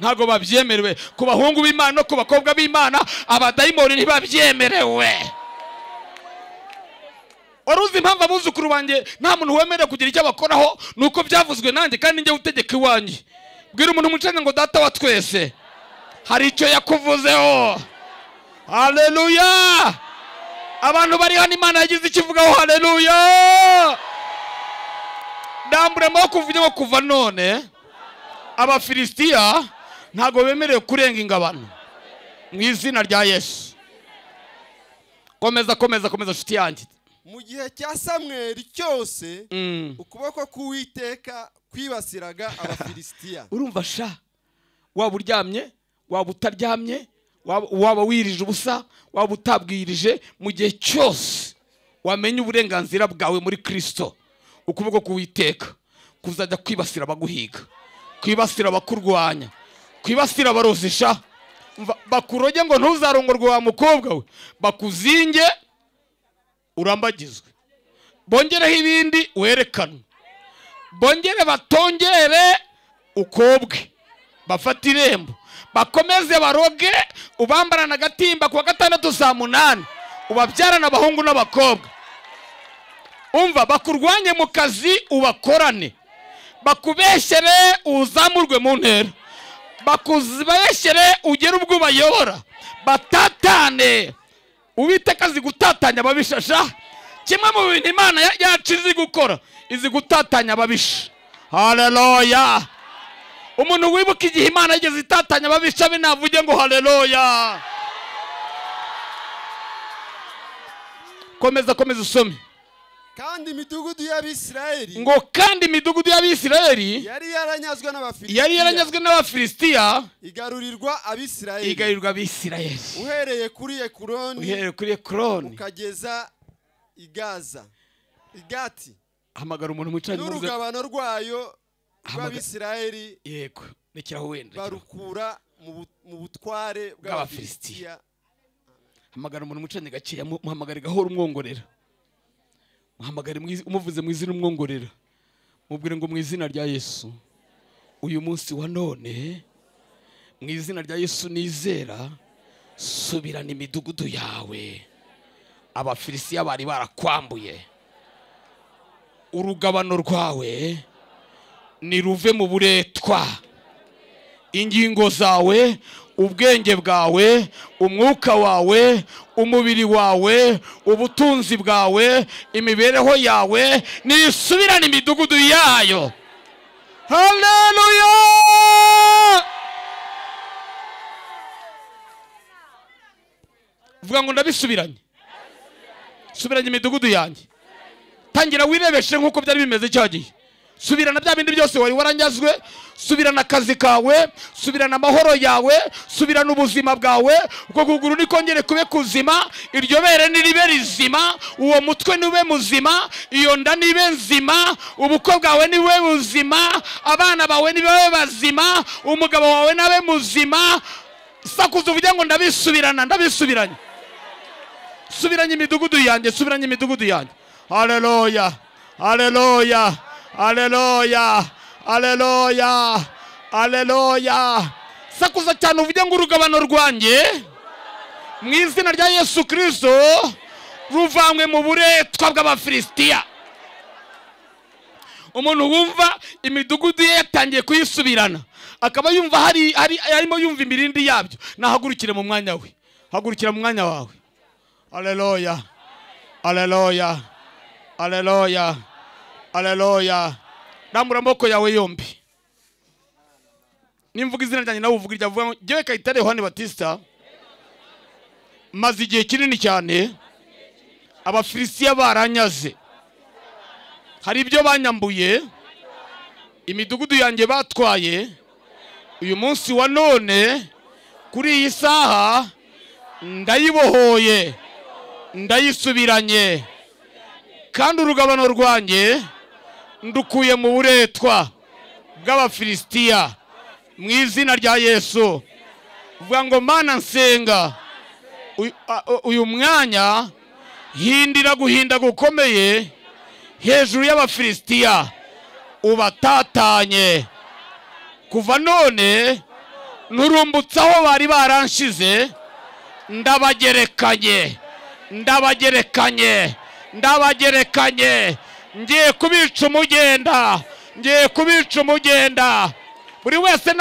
Ntago babyemerewe ku bahungu b'Imana no ku bakobwa b'Imana, abadayimoni ntibabyemerewe. Waruzi impamvu abuzukuru banjye nta muntu wemerewe kugira icyo abakoraho, nuko byavuzwe nanjye kandi njye utegeka iwanjye. Bwira umuntu mwicanye ngo data wa twese hari icyo yakuvuzeho. Haleluya! Abantu bari hano Imana yagize ikivugaho. Haleluya! Ndambure mo kuvuga ngo kuva none Abafilisitiya ntago bemerewe kurenga ingabano mu izina rya Yesu. Komeza nshuti yanjye. Mu gihe cya Samweli cyose ukuboko k'Uwiteka kwibasiraga Abafilisitiya. Urumva sha, waba uryamye, waba utaryamye, waba wirije ubusa, waba utabwirije, mu gihe cyose wamenye uburenganzira bwawe muri Kristo, ukuboko k'Uwiteka kuzajya kwibasira abaguhiga, kwibasira abakurwanya, kwibasira abarozisha. Bakuroge ngo ntuzarongorwe wa mukobwa we, bakuzinge urambagizwe, bongereho ibindi werekanwe, bongere batongere ukobwe, bafata irembo, bakomeze baroge, ubambarana agatimba kuwa 6 saa 8, ubabyarana abahungu n'abakobwa. Umva, bakurwanye mu kazi ubakorane, bakubeshere uzamurwe mu ntera, bakuzibeshere ugere ubwo bayobora, batatane. Uwiteka azi gutatanya ababishasha. Kimwe mu bintu Imana yacu izi gukora, izi gutatanya ababisha. Haleluya! Umuntu wibuka igihe Imana yigeze itatanya ababisha be navuge ngo haleluya. Komeza usome. Kandi imidugudu y'Abisirayeli, ngo kandi imidugudu y'Abisirayeli yari yaranyazwe n'Abafilisitiya, igarurirwa Abisirayeli. Uhereye kuri Ekuroni, ukageza Igati. Hamagara umuntu mwicanye muze. N'urugabano rwayo rw'Abisirayeli, yego, nekiraho wenda, barukura mu butware bw'Abafilisitiya. Hamagara umuntu mwicanye gaciye, muhamagare gahora umwongorera. Muhamagare umuvuze mu izina umwongorera, mubwire ngo mu izina rya Yesu uyu munsi wa none, mu izina rya Yesu nizera, subirana imidugudu yawe. Abafilisitiya bari barakwambuye, urugabano rwawe niruve mu buretwa. Ingingo zawe, ubwenge bwawe, umwuka wawe, umubiri wawe, ubutunzi bwawe, imibereho yawe nisubirane imidugudu yayo. Haleluya! Vuga ngo ndabisubiranye. Subiranye imidugudu yanjye. Tangira wirebeshe nkuko byari bimeze cyagiye. Subirana bya bindi byose wari waranyazwe, subirana akazi kawe, subirana amahoro yawe, subirana ubuzima bwawe. Uko kuguru nikongere kube kuzima, iryo bere niribe rizima, uwo mutwe niwe muzima, iyo nda nibe nzima, ubukwe bwawe niwe buzima, abana bawe nibe bazima, umugabo wawe nabe muzima. Sakuza uvuge ngo ndabisubiranye. Subiranye imidugudu yanjye, subiranye imidugudu yanjye. Haleluya! Haleluya! Haleluya! Haleluya! Haleluya! Sakuza cyane uvuge ngo urugabano rwanjye mu izina rya Yesu Kristo ruvanywe mu buretwa bw'Abafilisitiya. Umuntu wumva imidugudu ye yatangiye kuyisubirana, akaba yumva harimo yumva imirindi yabyo, nahagurukire mu mwanya we. Hagurukira mu mwanya wawe. Haleluya! Haleluya! Haleluya! Haleluya! Rambura amaboko yawe yombi. Nimvuga izina ryanjye nawe uvuga iryavuga ngo Jyewe Kayitare Yohani Batista maze igihe kinini cyane Abafilisitiya baranyaze. Hari ibyo banyambuye, imidugudu yanjye batwaye, uyu munsi wa none kuri iyi saha ndayibohoye, ndayisubiranye, kandi urugabano rwanjye ndukuye mu buretwa bw'abafilisitiya mu izina rya Yesu. Vuga ngo Mana nsenga uyu mwanya hindira guhinda gukomeye hejuru y'abafilisitiya, ubatatanye kuva none nturumbutsaho bari baranshize, ndabagerekanye, ndabagerekanye, ndabagerekanye, ngiye kubica umugenda, ngiye kubica umugenda. Buri wese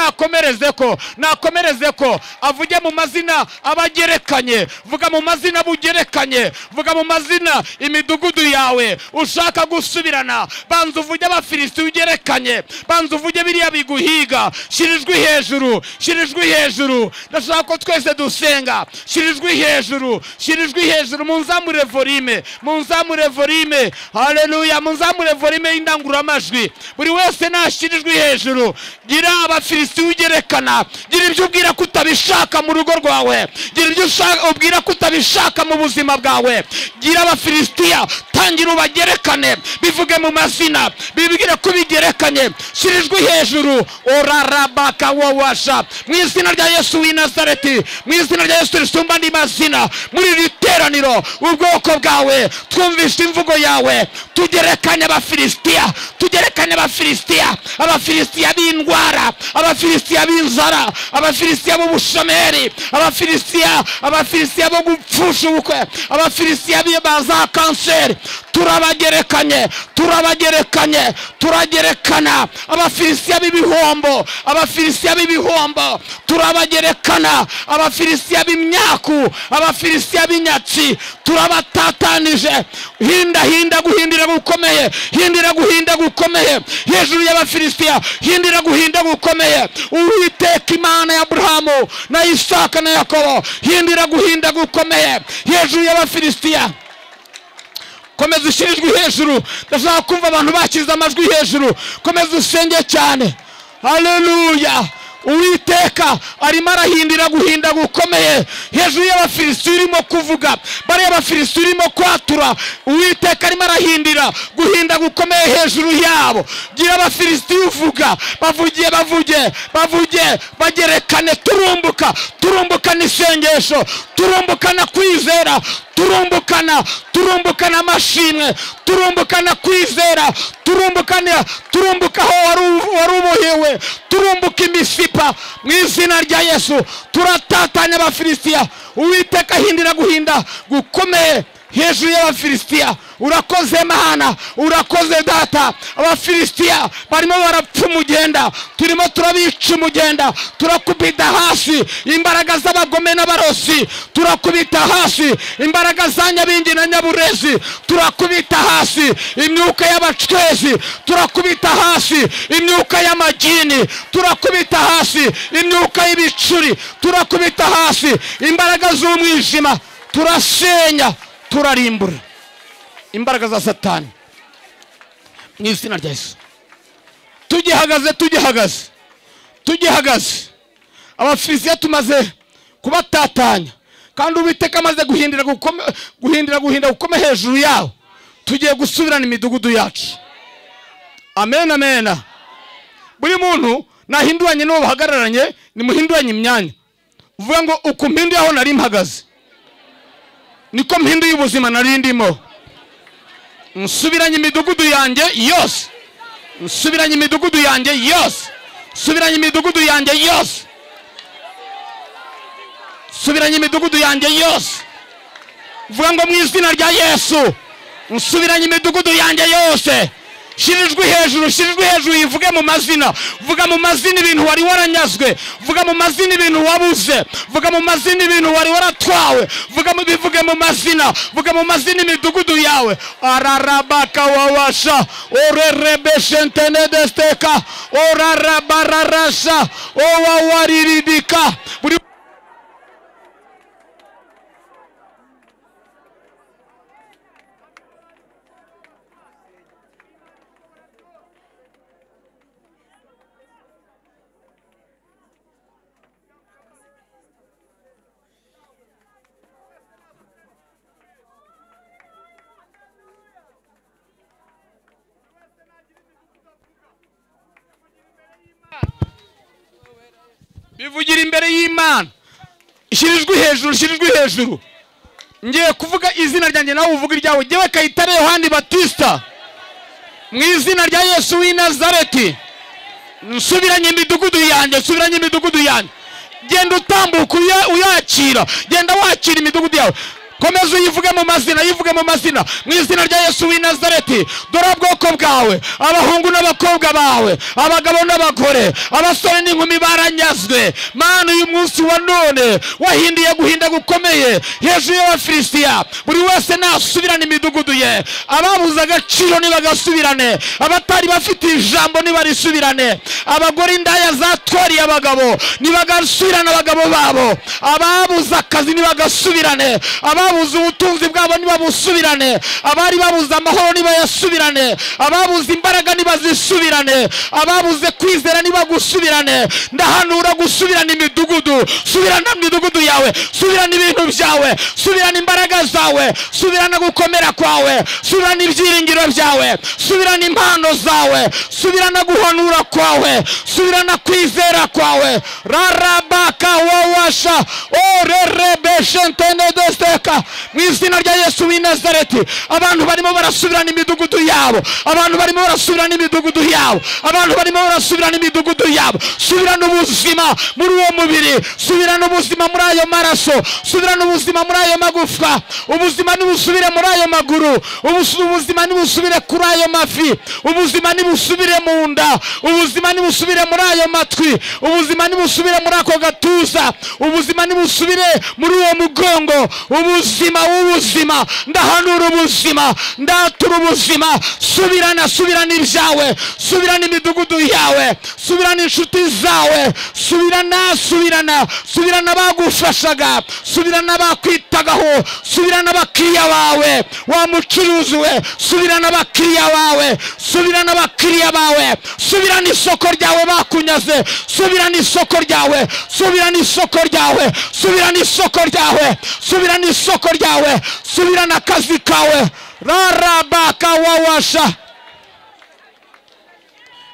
nakomereze ko avuge mu mazina abagerekanye. Vuga mu mazina bugerekanye, vuga mu mazina imidugudu yawe ushaka gusubirana. Banza uvuge abafilisiti ugerekanye, banza uvuge biriya biguhiga. Shirijwe hejuru, shirijwe hejuru. Ndashaka ko twese dusenga. Shirijwe hejuru, shirijwe hejuru. Munzamure volume, munzamure volume. Haleluya, munzamure volume y'indangururamajwi. Buri wese nashirijwe hejuru. Gira abafilisiti ugerekana, gira ibyo ubwira ko utabishaka mu rugo rwawe, gira ibyo ubwira ko utabishaka mu buzima bwawe. Gira abafilisitiya, tangira ubagerekane, bivuge mu mazina, bibwire ko bigerekanye. Shirijwe hejuru. Orarabaka wawasha, mu izina rya Yesu w'i Nazareti, mu izina rya Yesu risumba andi mazina. Muri iri teraniro ubwoko bwawe twumvishe imvugo yawe, tugerekane abafilisitiya, tugerekane abafilisitiya, abafilisitiya b'indwara, abafilisitiya b'inzara, abafilisitiya b'ubushomeri, abafilisitiya bo gupfusha ubukwe, abafilisitiya baza kanseri. Turabagerekanye, turabagerekanye, turagerekana abafilisitiya b'ibihombo, abafilisitiya b'ibihombo turabagerekana, abafilisitiya b'imyaku, abafilisitiya b'inyatsi turabatatanije. Hinda guhindira gukomeye, hindira guhinda gukomeye hejuru y'abafilisitiya, hindira guhinda gukomeye. Uwiteka Imana ya Abrahamu na Isaka na Yakobo, hindira guhinda gukomeye hejuru y'abafilisitiya. Komeza ushirijwe hejuru. Ndashaka kumva abantu bakiza amajwi hejuru. Komeza usenge cyane. Haleluya. Uwiteka arimo arahindira guhinda gukomeye hejuru y'abafilisitiya urimo kuvuga, bari abafilisitiya urimo kwatura. Uwiteka arimo arahindira guhinda gukomeye hejuru yabo. Gira abafilisitiya uvuga, bavuge, bagerekane. Turumbukana isengesho, turumbukana kwizera, turumbukana amashimwe, turumbukana kwizera, turumbuka aho wari ubohewe, turumbuka imisipa mu izina rya Yesu. Turatatanya abafilisitiya. Uwiteka hindira guhinda gukomeye hejuru y'abafilisitiya. Urakoze Mana, urakoze Data. Abafilisitiya barimo barapfa umugenda, turimo turabica umugenda. Turakubita hasi imbaraga z'abagome n'abarosi, turakubita hasi imbaraga za Nyabingi na Nyaburezi, turakubita hasi imyuka y'abacwezi, turakubita hasi imyuka y'amagini, turakubita hasi imyuka y'ibicuri, turakubita hasi imbaraga z'umwijima. Turasenya, turarimbura imbaraga za Satani mu izina rya Yesu. Tugihagaze abafilisitiya tumaze kubatatanya, kandi Uwiteka amaze guhindira gukomeye hejuru yaho. Tugiye gusubirana imidugudu yacu. Amen, amen. Buri muntu nahinduranye n'uwo bahagararanye, nimuhinduranye imyanya. Uvuga ngo uko mpinduye aho nari mpagaze, niko mpinduye ubuzima nari ndimo. Nsubiranye imidugudu yanjye yose, nsubiranye imidugudu yanjye yose, nsubiranye imidugudu yanjye yose, nsubiranye imidugudu yanjye yose. Vuga ngo mu izina rya Yesu, nsubiranye imidugudu yanjye yose. Shirijwe hejuru, shirijwe hejuru. Yivuge mu mazina, vuga mu mazina ibintu wari waranyazwe, vuga mu mazina ibintu wabuze, vuga mu mazina ibintu wari waratwawe, bivuge mu mazina, vuga mu mazina imidugudu yawe. Ararabaka wawasha, orerebeshentene desteka, orarabararasha, owawariribika. bivugira imbere y'Imana. Ishyirijwe hejuru. Ngiye kuvuga izina ryanjye nawe uvuga iryawe. Jyewe Kayitare Yohani Batista, mu izina rya Yesu w'i Nazareti, nsubiranye imidugudu yanjye. Genda utambuka uyakira. Genda wakira imidugudu yawe. Komeza uyivuge mu mazina, mu izina rya Yesu w'i Nazareti. Dore ubwoko bwawe, abahungu n'abakobwa bawe, abagabo n'abagore, abasore n'inkumi baranyazwe. Mana, uyu munsi wa none wahindiye guhinda gukomeye hejuru y'Abafilisitiya. Buri wese nasubirane imidugudu ye. Ababuze agaciro nibagasubirane, abatari bafite ijambo nibarisubirane, abagore indaya zatwariye abagabo nibagasubirane abagabo babo, ababuze akazi nibagasubirane, ababuze ubutunzi bwabo nibabusubirane, abari babuze amahoro nibayasubirane, ababuze imbaraga nibazisubirane, ababuze kwizera nibagusubirane. Ndahanura gusubirana imidugudu. Subirana imidugudu yawe, subirana ibintu byawe, subirana imbaraga zawe, subirana gukomera kwawe, subirana ibyiringiro byawe, subirana impano zawe, subirana guhanura kwawe, subirana kwizera kwawe. Rarabaka wawasha orerebeshentene desteka. Mu izina rya Yesu w'i Nazareti, abantu barimo barasubirana imidugudu yabo, abantu barimo barasubirana imidugudu yabo, abantu barimo barasubirana imidugudu yabo. Subirana ubuzima muri uwo mubiri, subirana ubuzima muri ayo maraso, subirana ubuzima muri ayo magufwa, ubuzima nibusubire muri ayo maguru, ubuzima nibusubire kuri ayo mafi, ubuzima nibusubire mu nda, ubuzima nibusubire muri ayo matwi, ubuzima nibusubire muri ako gatuza, ubuzima nibusubire muri uwo mugongo. Ubuzima, ndahanura ubuzima, ndatura ubuzima. Subirana ibyawe, subirana imidugudu yawe, subirana inshuti zawe, subirana bagufashaga, subirana bakwitagaho, subirana abakiriya bawe, wa mucuruzi we, subirana abakiriya bawe, subirana isoko ryawe bakunyaze, subirana isoko ryawe, subirana akazi kawe. Rarabaka wawasha.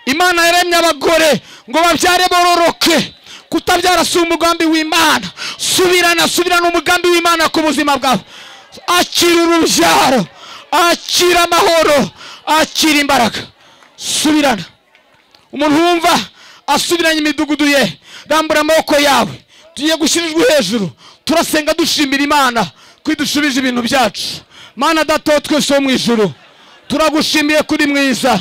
Imana yaremye abagore ngo babyare bororoke. Kutabyara si umugambi w'Imana. Subirana umugambi w'Imana ku buzima bwawe. Akira urubyaro, akira amahoro, akira imbaraga. Subirana. Umuntu wumva asubiranye imidugudu ye, rambura amaboko yawe. Tugiye gushyirijwe hejuru, turasenga dushimira Imana kwidushubije ibintu byacu. Mana Data twese wo mu ijuru, turagushimiye kuri mwiza,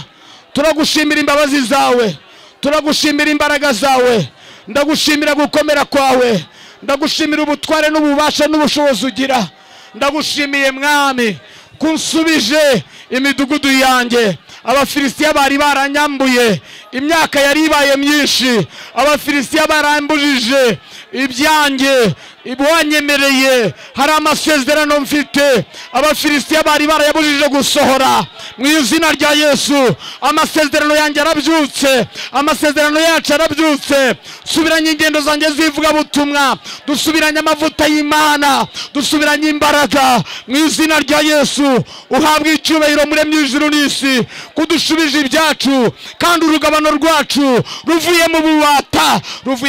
turagushimira imbabazi zawe, turagushimira imbaraga zawe, ndagushimira gukomera kwawe, ndagushimira ubutware n'ububasha n'ubushobozi ugira. Ndagushimiye Mwami kunsubije imidugudu yanjye. Abafilisitiya bari baranyambuye, imyaka yari ibaye myinshi, Abafilisitiya barambujije ibyanjye, ibwanyemereye. Hari amasezerano mfite, Abafilisitiya bari barayabujije gusohora. Mu izina rya Yesu, amasezerano yanjye arabyutse, amasezerano yacu arabyutse. Subiranye ingendo zanjye zivuga butumwa, dusubiranye amavuta y'Imana, dusubiranye imbaraga. Mu izina rya Yesu, uhabwe icyubahiro muremye ijuru n'isi, kudushubije ibyacu, kandi urugabano rwacu ruvuye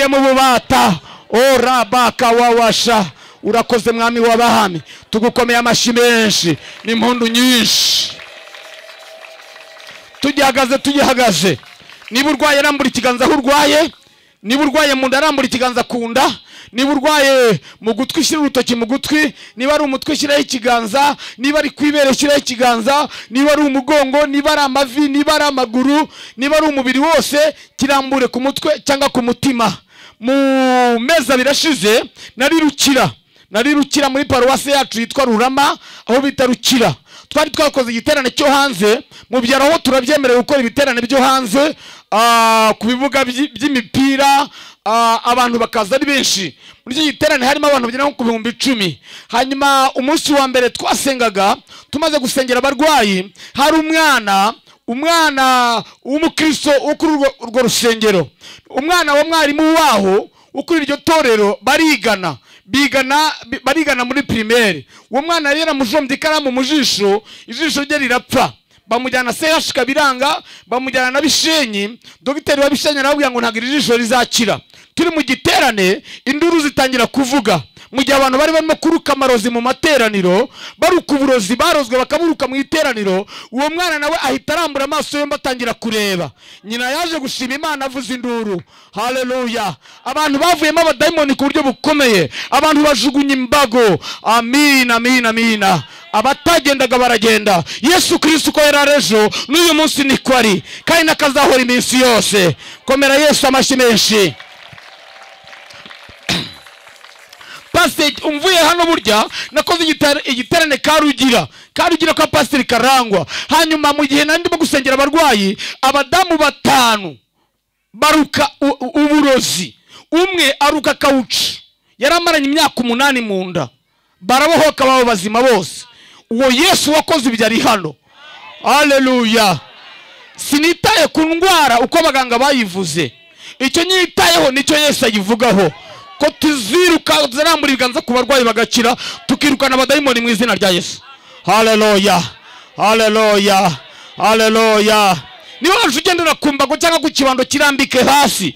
mu bubata. Orabaka wawasha. Urakoze Mwami w'abahami, tugukomeye amashyi menshi n'impundu nyinshi. Tugihagaze. Niba urwaye rambura ikiganza aho urwaye, niba urwaye mu nda rambura ikiganza ku nda, niba urwaye mu gutwi shyira urutoki mu gutwi, niba ari umutwe shyiraho ikiganza, niba ari kwibere shyiraho ikiganza, niba ari umugongo, niba ari amavi, niba ari amaguru, niba ari umubiri wose, kirambure ku mutwe cyangwa ku mutima. Mu meza birashize nari Rukira muri paruwasi yacu yitwa Rurama, aho bita Rukira. Twari twakoze igiterane cyo hanze, mu byaro aho turabyemerewe gukora ibiterane byo hanze, ku bibuga by'imipira, abantu bakaza ari benshi. Muri icyo giterane harimo abantu bagera nko ku 10,000. Hanyuma umunsi wa mbere twasengaga, tumaze gusengera abarwayi, hari umwana w'umukristo ukuri urwo rusengero, umwana wa mwarimu waho ukuri iryo torero barigana muri primaire. Uwo mwana yari yaramujombye ikaramu mu jisho, ijisho rye rirapfa. Bamujyana CHK biranga, bamujyana na Bishenyi. Dogiteri wa Bishenyi arababwira ngo ntabwo ijisho rizakira. turi mu giterane induru zitangira kuvuga. Mu gihe abantu bari barimo kuruka amarozi mu materaniro, baruka uburozi barozwe bakaburuka mu iteraniro, uwo mwana nawe ahita arambura amaso yombi atangira kureba. Nyina yaje gushima Imana avuza induru. Haleluya. Abantu bavuyemo abadayimoni ku buryo bukomeye, abantu bajugunya imbago. Amina, amina, amina. Abatagendaga baragenda. Yesu Kristo ko yararejo n'uyu munsi niko ari, kandi nakazahora iminsi yose. Komera Yesu amashyi menshi. Pastor umvuye hano burya nakoze igiterane Karugira kwa Pastor Karangwa. Hanyuma mu gihe nandimo gusengera abarwayi, abadamu 5 baruka uburozi. Umwe aruka kawuci, yaramaranye imyaka 8 mu nda, barabohoka babo bazima bose. Uwo Yesu wakoze ibyo ari hano. Haleluya. Sinitaye ku ndwara uko abaganga bayivuze, icyo nyitayeho nicyo Yesu ayivugaho, ko tuziruka zarambura ibiganza ku barwayi bagakira, tukirukana abadayimoni mu izina rya Yesu. Haleluya, haleluya, haleluya. Niba ugendera ku mbago cyangwa ku kibando, kirambike hasi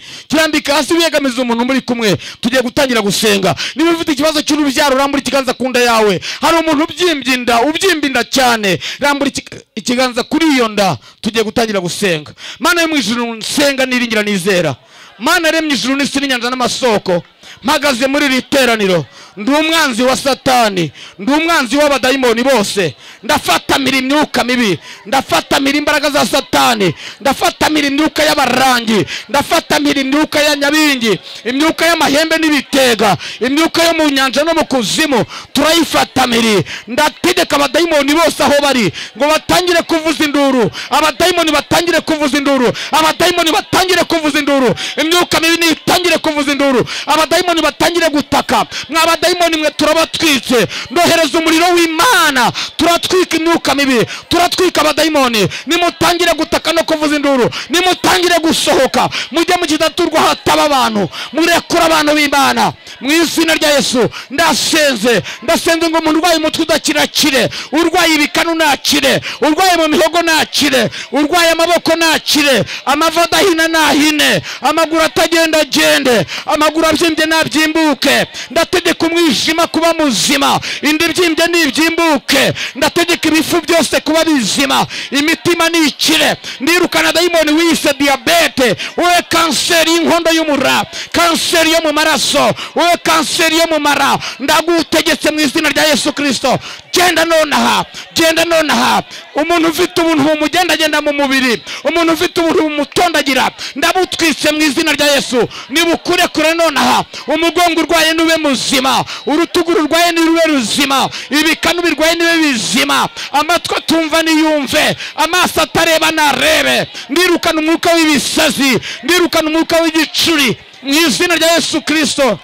wiyegamiza umuntu muri kumwe, tugiye gutangira gusenga. Niba ufite ikibazo cy'urubyaro, rambura ikiganza ku nda yawe. Hari umuntu ubyimba inda cyane, rambura ikiganza kuri iyo nda, tugiye gutangira gusenga. Mana yo mu ijuru, nsenga niringira nizera. Mana yaremye ijuru n'isi n'inyanja n'amasoko, mpagaze muri iri teraniro, ndi umwanzi wa Satani, ndi umwanzi w'abadayimoni bose. Ndafatamira imyuka mibi, ndafatamira imbaraga za Satani, ndafatamira imyuka y'abarangi, ndafatamira imyuka ya nyabingi, imyuka y'amahembe n'ibitega, imyuka yo mu nyanja no mu kuzimu, turayifatamira. Ndategeka abadayimoni bose aho bari ngo batangire kuvuza induru, abadayimoni batangire kuvuza induru, abadayimoni batangire kuvuza induru, imyuka mibi nitangire kuvuza induru, abadayimoni batangire gutaka. Mwabadayimoni mwe turabatwitse, ndohereza umuriro w'Imana, turatwika imyuka mibi, turatwika abadayimoni. Nimutangire gutaka no kuvuza induru, nimutangire gusohoka, mujye mu kidaturwa hataba abantu, murekura abantu b'Imana mu izina rya Yesu. Ndasenze ngo umuntu urwaye umutwe udakirakire, urwaye ibikanu nakire, urwaye mu mihogo nakire, urwaye amaboko nakire, amavi adahina nahine, amaguru atagenda agende, amaguru abyimbye nabyimbuke. Ndategeka umwijima kuba muzima, indi byimbye nibyimbuke. Ndategeka ibifu byose kuba bizima, imitima nikire. Ndirukana dayimoni wise diabete, wowe kanseri y'inkondo y'umura, kanseri yo mu maraso, wowe kanseri yo mu mara, ndagutegetse mu izina rya Yesu Kristo. Genda nonaha. Umuntu ufite ubuntu bumugendagenda mu mubiri, umuntu ufite ubuntu bumutondagira, ndabutwise mu izina rya Yesu. Nibukure kure nonaha. Umugongo urwaye nube muzima, urutugu rurwaye nirube ruzima, ibikanu birwaye nibe bizima, amatwi atumva niyumve, amaso atareba narebe. Ndirukana umwuka w'ibisazi, ndirukana umwuka w'igicuri mu izina rya Yesu Kristo.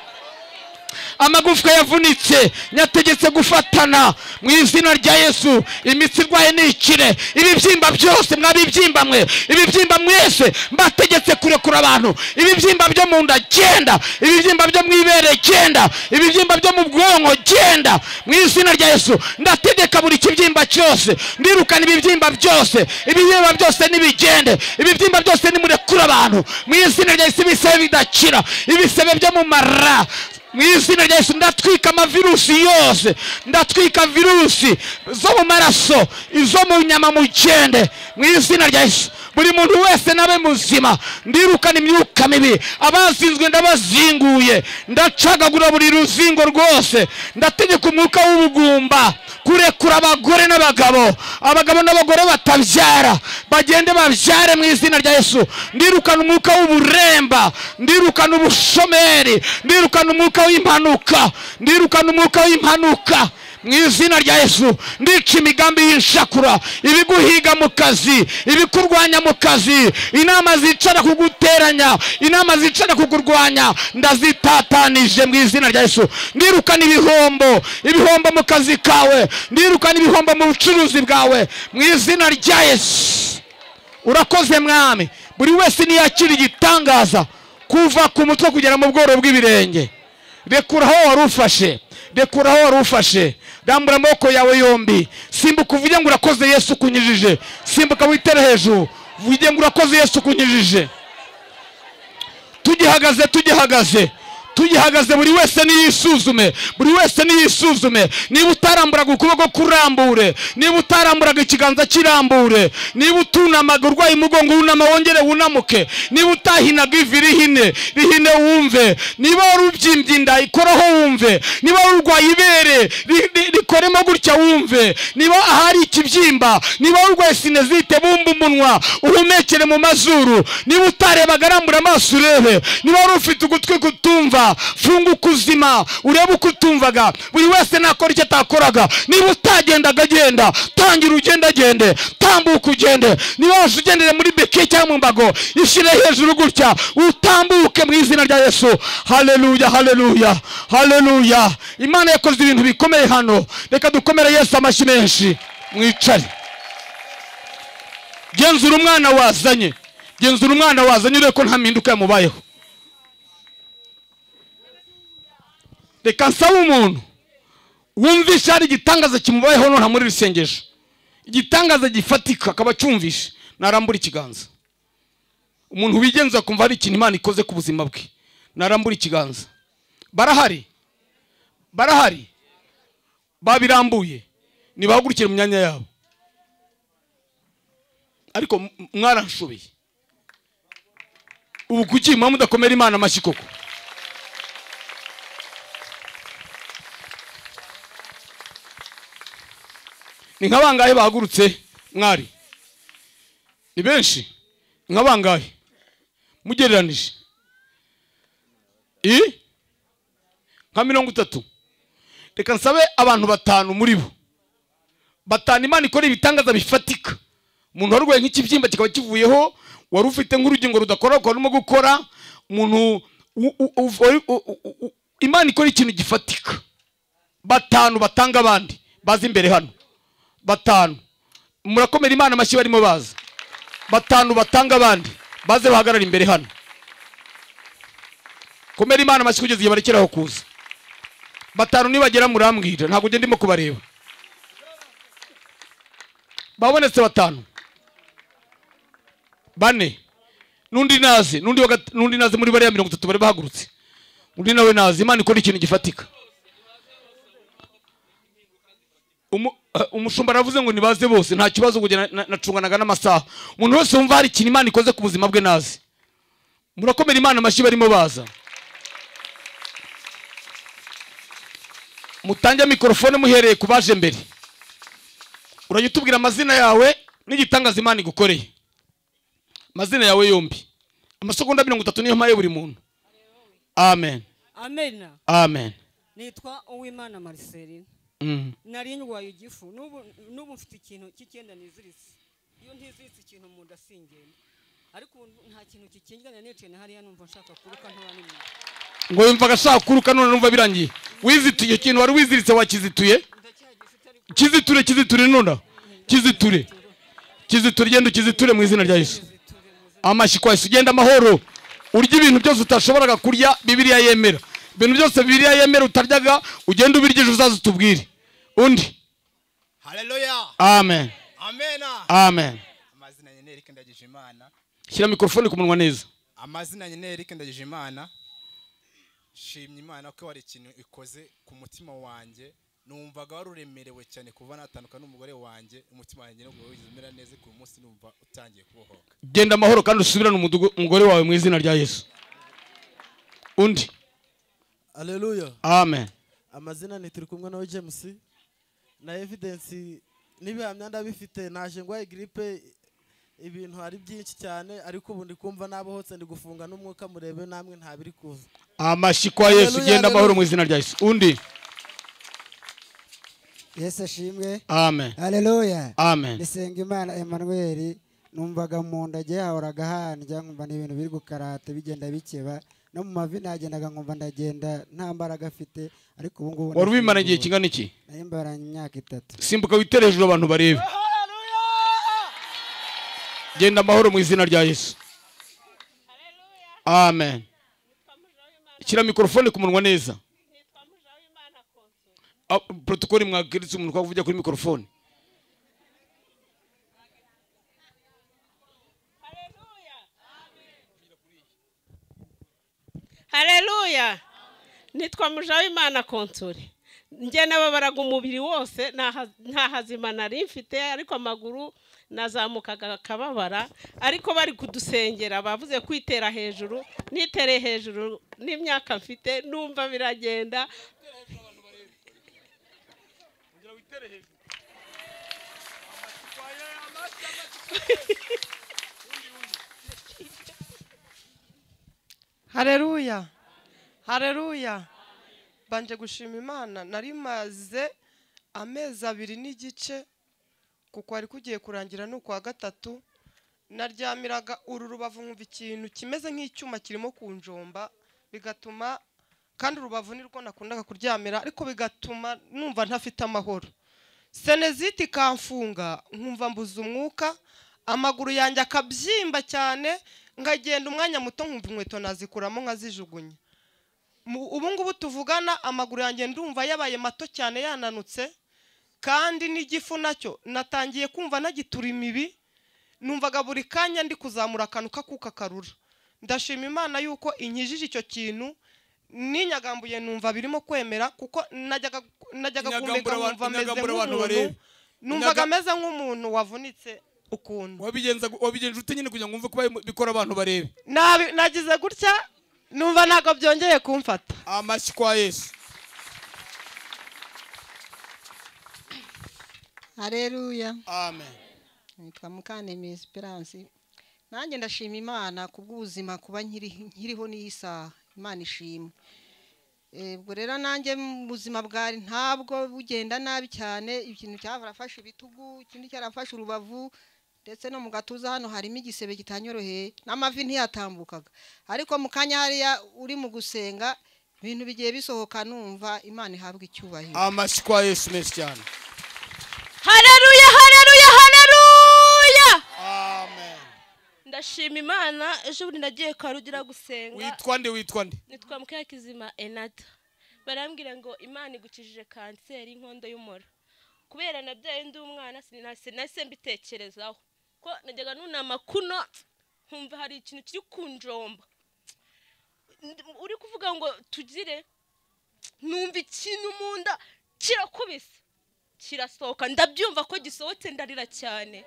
Amagufwa yavunitse nyategetse gufatana mu izina rya Yesu. Imitsi irwaye nikire, ibibyimba byose mwabibyimba mwe, ibibyimba mwese mbategetse kurekura abantu. Ibibyimba byo mu nda genda, ibibyimba byo mu ibere genda, ibibyimba byo mu bwonko genda mu izina rya Yesu. Ndategeka buri kibyimba cyose, ndirukana ibibyimba byose, ibibyimba byose nibigende, ibibyimba byose nimurekura abantu mu izina rya Yesu. Ibisebe bidakira, ibisebe byo mu mara mu izina rya Yesu. Ndatwika amavirusi yose, ndatwika virusi zo mu maraso, izo mu nyama mugende mu izina rya Yesu. Buri muntu wese nabe muzima. Ndirukana imyuka mibi, abazinzwe ndabazinguye, ndacagagura buri ruzingo rwose. Ndategeka umwuka w'ubugumba kurekura abagore n'abagabo, abagabo n'abagore batabyara bagende babyare mu izina rya Yesu. Ndirukana umwuka w'uburemba, ndirukana ubushomeri, ndirukana umwuka w'impanuka, ndirukana umwuka w'impanuka mu izina rya Yesu. Ndica imigambi y'inshakura, ibiguhiga mu kazi, ibikurwanya mu kazi, inama zicara kuguteranya, inama zicara kugurwanya, ndazitatanije mu izina rya Yesu. Ndirukana ibihombo mu kazi kawe, ndirukana ibihombo mu bucuruzi bwawe mu izina rya Yesu. Urakoze Mwami. Buri wese niyakira igitangaza kuva ku mutwe kugera mu bworo bw'ibirenge. Rekuraho warufashe, rekuraho warufashe. Rambura amaboko yawe yombi, simbuka uvuge ngo urakoze Yesu kunyijije. Simbuka witere hejuru, uvuge ngo urakoze Yesu kunyijije. tugihagaze buri wese niyisuzume, niba utaramburaga ukuboko kurambure, niba utaramburaga ikiganza kirambure, niba utunamaga urwaye umugongo wunama wongere wunamuke, niba utahinaga ivi rihine wumve, niba wari ubyimbye inda ikoraho wumve, niba wari urwaye ibere rikoremo gutya wumve, niba ahari ikibyimba, niba wari urwaye sinezite bumba umunwa uhumekere mu mazuru, niba utarebaga arambura amaso urebe, niba wari ufite ugutwi kutumva funga ukuzima urebe uko utumvaga, buri wese nakora icyo atakoraga, niba utagendaga genda, tangira ugendagende, tambuka ugende, niba wose ugendere muri beke cyangwa mu mbago ishyire hejuru gutya utambuke mu izina rya Yesu. Haleluya. Imana yakoze ibintu bikomeye hano, reka dukomere Yesu amashyi menshi. Mwicare, genzura umwana wazanye urebe ko nta mpinduka yamubayeho. Reka nsaba umuntu wumvisha hari igitangaza kimubayeho none muri risengesho, igitangaza gifatika akaba cyumvisha, narambura ikiganza. Umuntu wigenza kumva hari ikintu Imana ikoze ku buzima bwe, narambura ikiganza. Barahari babirambuye, nibahagurukire mu myanya yabo. Ariko mwaranshoboye ubu kuki mwa mudakomera Imana amashyi koko? Ni nkabangahe bahagurutse mwari? Ni benshi? Nkabangahe mugereranije? Nka 30. Reka nsabe abantu 5 muri bo, 5 Imana ikora ibitangaza bifatika. Umuntu warwaye nk'ikibyimba kikaba kivuyeho, wari ufite nk'urugingo rudakora ukarimo gukora, umuntu Imana ikora ikintu gifatika. 5 batanga abandi bazi imbere hano, 5 murakomera Imana amashyi barimo baza, 5 batanga abandi baze bahagarara imbere hano. Komera Imana amashyi kugeza igihe barekeraho kuza. 5 nibagera murambwira, ntabwo ugenda ndimo kubareba. Babonetse 5, 4 nundi naze muri bariya 30 bari bahagurutse, undi nawe naze. Imana ikora ikintu gifatika. Umushumba aravuze ngo nibaze bose, nta kibazo kugena nacunganaga n'amasaha. Umuntu wese wumva hari ikintu Imana ikoze ku buzima bwe naze. Murakomera Imana amashyi barimo baza. Mutange mikrofone muhereye kubaje mbere. Urajya utubwira amazina yawe n'igitangaza Imana igukoreye. Amazina yawe yombi, amasegonda 30 niyo mpaye buri muntu. Amen. Nitwa Uwimana Marceline. Nari ndwaye igifu, n'ubu mfite ikintu cy'icyenda niziritse. Iyo ntiziritse ikintu mu nda singenda, ariko nta kintu kikingana n'icene hariya, numva nshaka kuruka ntoba n'imwe. Ngo yumvaga ashaka kuruka none numva birangiye. Wizituye ikintu wari wiziritse wakizituye? Kiziture none. Kiziture genda ukiziture mu izina rya Yesu. Amashyi kwa Yesu. Genda amahoro, urya ibintu byose utashoboraga kurya Bibiliya yemera. Ibintu byose Bibiliya yemera utaryaga ugenda ubiryeje uzaza utubwire. Undi. Haleluya. Amen. Amazina yanjye Eric Ndagijimana. Shyira mikrofone ku munwa neza. Amazina yanjye Eric Ndagijimana. Shimye Imana ko wari ikintu ikoze ku mutima wanjye. Numvaga waruremerewe cyane kuva natandukana n'umugore wanjye, umutima wanjye no wizimera neza ku munsi numva utangiye kubohoka. Genda amahoro kandi usubirane umugore wawe mu izina rya Yesu. Undi. Haleluya. Amen. Amazina ni turi kumwe nawe James, na evidence n'ibihamya ndabifite. Naje ngwaye gripe, ibintu hari byinshi cyane, ariko ubu ndi kumva nabohotse, ndi gufunga n'umwuka murebe namwe ntabiri kuza. Amashyi kwa Yesu. Genda amahoro mu izina rya Yesu. Undi. Yesu ashimwe. Amen. Haleluya. Amen. Nisenga Imana Emmanuel, numvaga mu nda gihe hahoraga handya, nkumva n'ibintu biri gukarata bigenda bikeba, no mu mavi nagendaga nkumva ndagenda nta mbaraga afite, ariko ubu ngubu wari ubimara igihe kingana iki? Nayimbaranye imyaka 3. Simbuka witere hejuru abantu barebe. Genda amahoro mu izina rya Yesu. Amen. Shyira mikrofone ku munwa neza. Protokoli mwagiritse umuntu kwa kuvuga kuri mikrofone. Haleluya. Nitwa Mujawimana Konsore. Njye nababaraga umubiri wose nta hazima nari mfite ariko amaguru nazamukaga akababara ariko bari kudusengera bavuze kwitera hejuru nitere hejuru n'imyaka mfite numva biragenda. Haleluya. Haleluya. Banje gushima Imana nari maze amezi 2 n'igice kuko ari kugiye kurangira no kwa gatatu naryamiraga uru rubavu nkumva ikintu kimeze nk'icyuma kirimo kunjomba bigatuma kandi urubavu nirwo nakundaga kuryamira ariko bigatuma numva ntafite amahoro. Seneziti kamfunga nkumva mbuza umwuka amaguru yanjye akabyimba cyane ngagenda umwanya muto nkumva inkweto nazikuramo nkazijugunya. Ubu ngubu tuvugana amaguru yanjye ndumva yabaye mato cyane yananutse kandi n'igifu nacyo natangiye kumva nagitura imibi numvaga buri kanya ndi kuzamura akantu kakuka karura. Ndashima Imana yuko inkijije icyo kintu ninyagambuye numva birimo kwemera kuko najyaga gumbega numva ameze nk'umuntu numvaga ameze nk'umuntu wavunitse ukuntu. Wabigenje ute nyine kugira ngo umve kuba bikora abantu barebe? Nagize gutya numva ntago byongeye kumfata. Amashyi kwa Yesu. Haleluya. Amen. Nitwa Mukanemi Esperance. Nanjye ndashima Imana kubw'ubuzima kuba nkiriho n'isaha. Imana ishimwe. Ubwo rero nanjye mu buzima bwari ntabwo bugenda nabi cyane, ikintu cyarafashe ibitugu, ikindi cyarafashe urubavu ndetse no mu gatuza hano harimo igisebe kitanyoroheye n'amavi ntiyatambukaga. Ariko mu kanya hariya uri mu gusenga ibintu bigiye bisohoka numva Imana ihabwa icyubahiro. Amashyi kwa Yesu menshi cyane. Haleluya, haleluya, haleluya. Amen. Ndashima Imana ejo bundi nagiye Karugira gusenga. Witwa nde? Nitwa Mukakizima Enata. Barambwira ngo Imana igukijije kanseri y'inkondo y'umura. Kubera nabyaye ndi umwana sinase mbitekerezaho. Ko najyaga nunama kuno nkumva hari ikintu kiri kunjomba. Uri kuvuga ngo tugire numva ikintu munda kirakubise. Kirasohoka ndabyumva ko gisohotse ndarira cyane.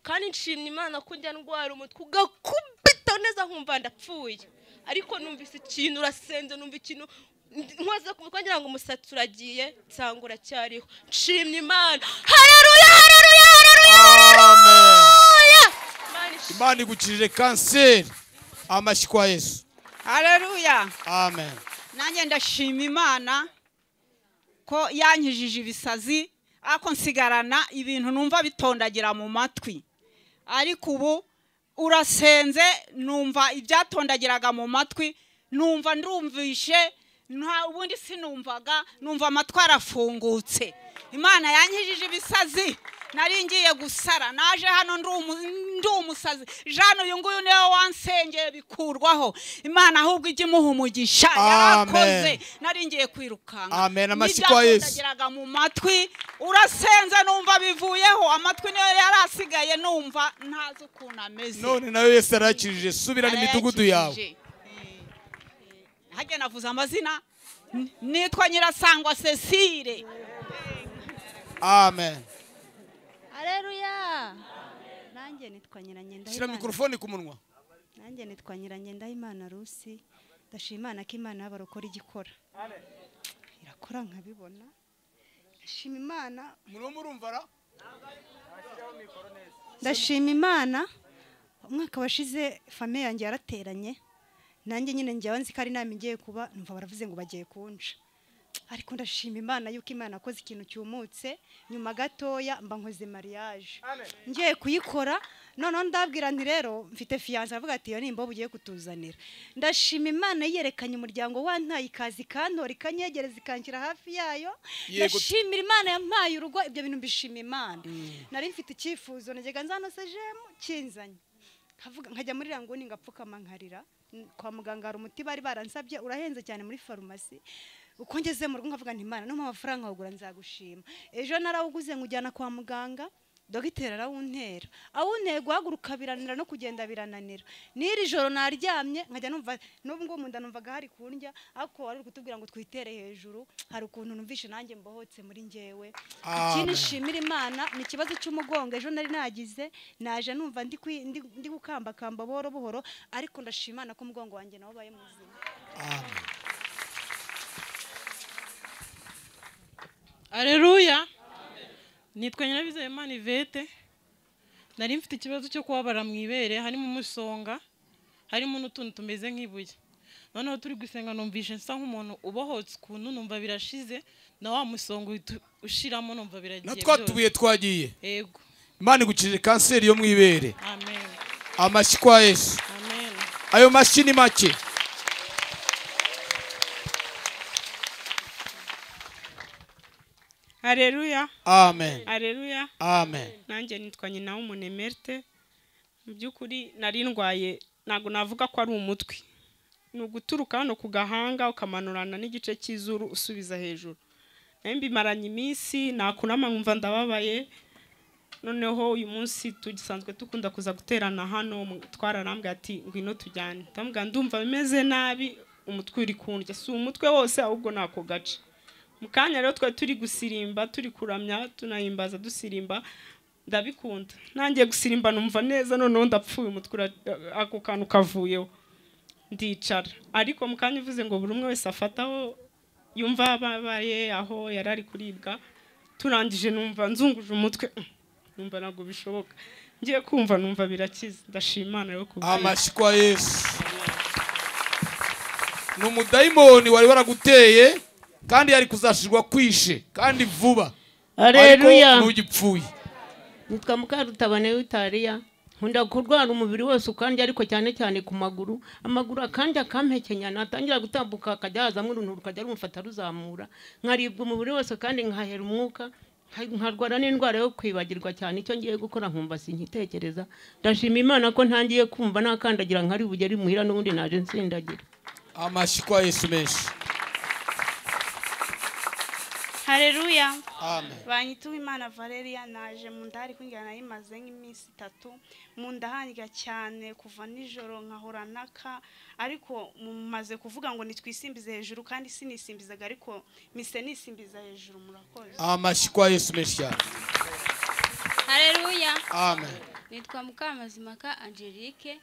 Kandi nshimye Imana ko njya ndwara umutwe ugakubita neza nkumva ndapfuye. Ariko numvise ikintu urasenze numva ikintu nkoze kuvuga ngo umusatsi uragiye nsangura cyariho. Nshimye Imana. Haleluya, haleluya, haleluya. Amen. Imana igukijije kanseri. Amashyi kwa Yesu. Haleluya. Amen. Nanjye ndashima Imana ko yankijije ibisazi ako nsigarana ibintu numva bitondagira mu matwi. Ariko ubu urasenze numva ibyatondagiraga mu matwi numva ndumvishe nta ubundi sinumvaga numva amatwi arafungutse. Imana yankijije ibisazi nari ngiye gusara naje hano ndi umusazi jano uyu nguyu niwe wansengeye bikurwaho. Imana ahubwo ijye imuha umugisha yarakoze nari ngiye kwirukanga. Amen. Amashyi kwa Yesu. Ndagiraga mu matwi urasenze numva bivuyeho amatwi niyo yarasigaye numva ntazi ukuntu ameze. None nawe Yesu arakijije subira n'imidugudu yawe. Hage navuze amazina nitwa Nyirasangwa Cecile. Amen. Haleluya. Nanjye nitwa Nyiranyenda. Shira mikrofone ku munwa. Nanjye nitwa Nyiranyenda Imana Rusi. Ndashima Imana ko Imana y'abarokora igikora. Irakora nkabibona. Ndashima Imana. Murumva ra? Ndashima Imana. Umwaka washize famille yanjye yarateranye. Nanjye nyine njyawe nzi ko ari nami ngiye kuba numva baravuze ngo bagiye kunja. Ariko ndashima Imana yuko Imana akoze ikintu cyumutse nyuma gatoya mba nkoze mariage. Ngiye kuyikora none ndabwira nti rero mfite fiance avuga ati yo nimba bugiye kutuzanira. Ndashima Imana yerekanye umuryango wantaye ikazi kantori kanyegereza ikankira hafi yayo. Ndashimira Imana yampaye urugo ibyo bintu mbishima Imana. Nari mfite icyifuzo najyaga nzano sejemu kinzanye. Nkajya muri ranguni ngapfukama nkarira kwa muganga hari umuti bari baransabye urahenze cyane muri farumasi. Uko ngeze mu rugo nkavuga nti Imana no amafaranga wagura nzagushima. Ejo narawuguze ngujyana kwa muganga dogiteri arawuntera awunteye guhaguruka birananira no kugenda birananira n'iri joro naryamye nkajya numva n'ubu ngubu mu nda numvaga hari kundya ariko wari uri kutubwira ngo twitere hejuru hari ukuntu numvishe nanjye mbohotse muri njyewe ikindi nshimira Imana ni ikibazo cy'umugongo ejo nari nagize naje numva ndi gukambakamba buhoro buhoro ariko ndashima Imana ko umugongo wanjye nawo baye muzima. Aleluya. Nitwa Nyirabizeyimana Yvette. Nari mfite ikibazo cyo kubabara mu ibere harimo umusonga harimo n'utuntu tumeze nk'ibuye. Noneho turi gusenga numvishe nsa nk'umuntu ubohotse ukuntu numva birashize na wa musongo ushiramo numva biragiye. Natwa tubuye twagiye. Yego. Imana igukirije kanseri yo mu ibere. Amen. Amashyi kwa Yesu. Amen. Ayo mashyi ni make. Aleluya. Amen. Aleluya. Amen. Nanjye nitwa nyina w'umunemerte. Mu by'ukuri nari ndwaye ntago navuga ko ari umutwe. Ni uguturuka hano ku gahanga ukamanurana n'igice cy'izuru usubiza hejuru. Mbimaranye iminsi nakunama nkumva ndababaye. Noneho uyu munsi tugisanzwe tukunda kuza guterana hano twararambwe ati ngwino tujyane. Ndambwa ndumva bimeze nabi umutwe uri kundya. Si umutwe wose ahubwo nako gace. Mukanya rero twa turi gusirimba turi kuramya tunahimbaza dusirimba ndabikunda nangiye gusirimba numva neza noneho ndapfuye umutwe ako kantu kavuyeho ndicara ariko mukanya uvuze ngo buri umwe wese afataho yumva ababaye aho yarari kuribwa turangije numva nzunguje umutwe numva nago bishoboka ngiye kumva numva birakiza ndashimana yo kubwira amashyi kwa Yesu. N'umudayimoni wari waraguteye kandi yari kuzashirwa kwishe kandi vuba. Aleluya. Ntugipfuye. Nitwa Mukarutabane w'Italiya. Nkunda kurwara umubiri wose ukandi ariko cyane cyane ku maguru. Amaguru akandi akampekenya natangira gutambuka akajya hazamwe uruntu rukajya rumufata ruzamura. Nkaribwa umubiri wose kandi nkahera umwuka. Nkarwara n'indwara yo kwibagirwa cyane icyo ngiye gukora nkumva sinkitekereza. Ndashima Imana ko ntangiye kumva nakandagira nkari bugeri muhira n'ubundi naje nsindagira. Amashyi kwa Yesu menshi. Haleluya. Amen. Banyituwe Imana Valeria naje mu ndari kwingana yimaze nk'iminsi 3 mu ndahangira cyane kuva nijoro nkahora naka ariko mumaze kuvuga ngo nitwisimbize hejuru kandi sinisimbizaga ariko mise nisimbiza hejuru murakoze. Amashyi kwa Yesu menshi cyane. Haleluya. Amen. Nitwa Mukamazimaka Angelique.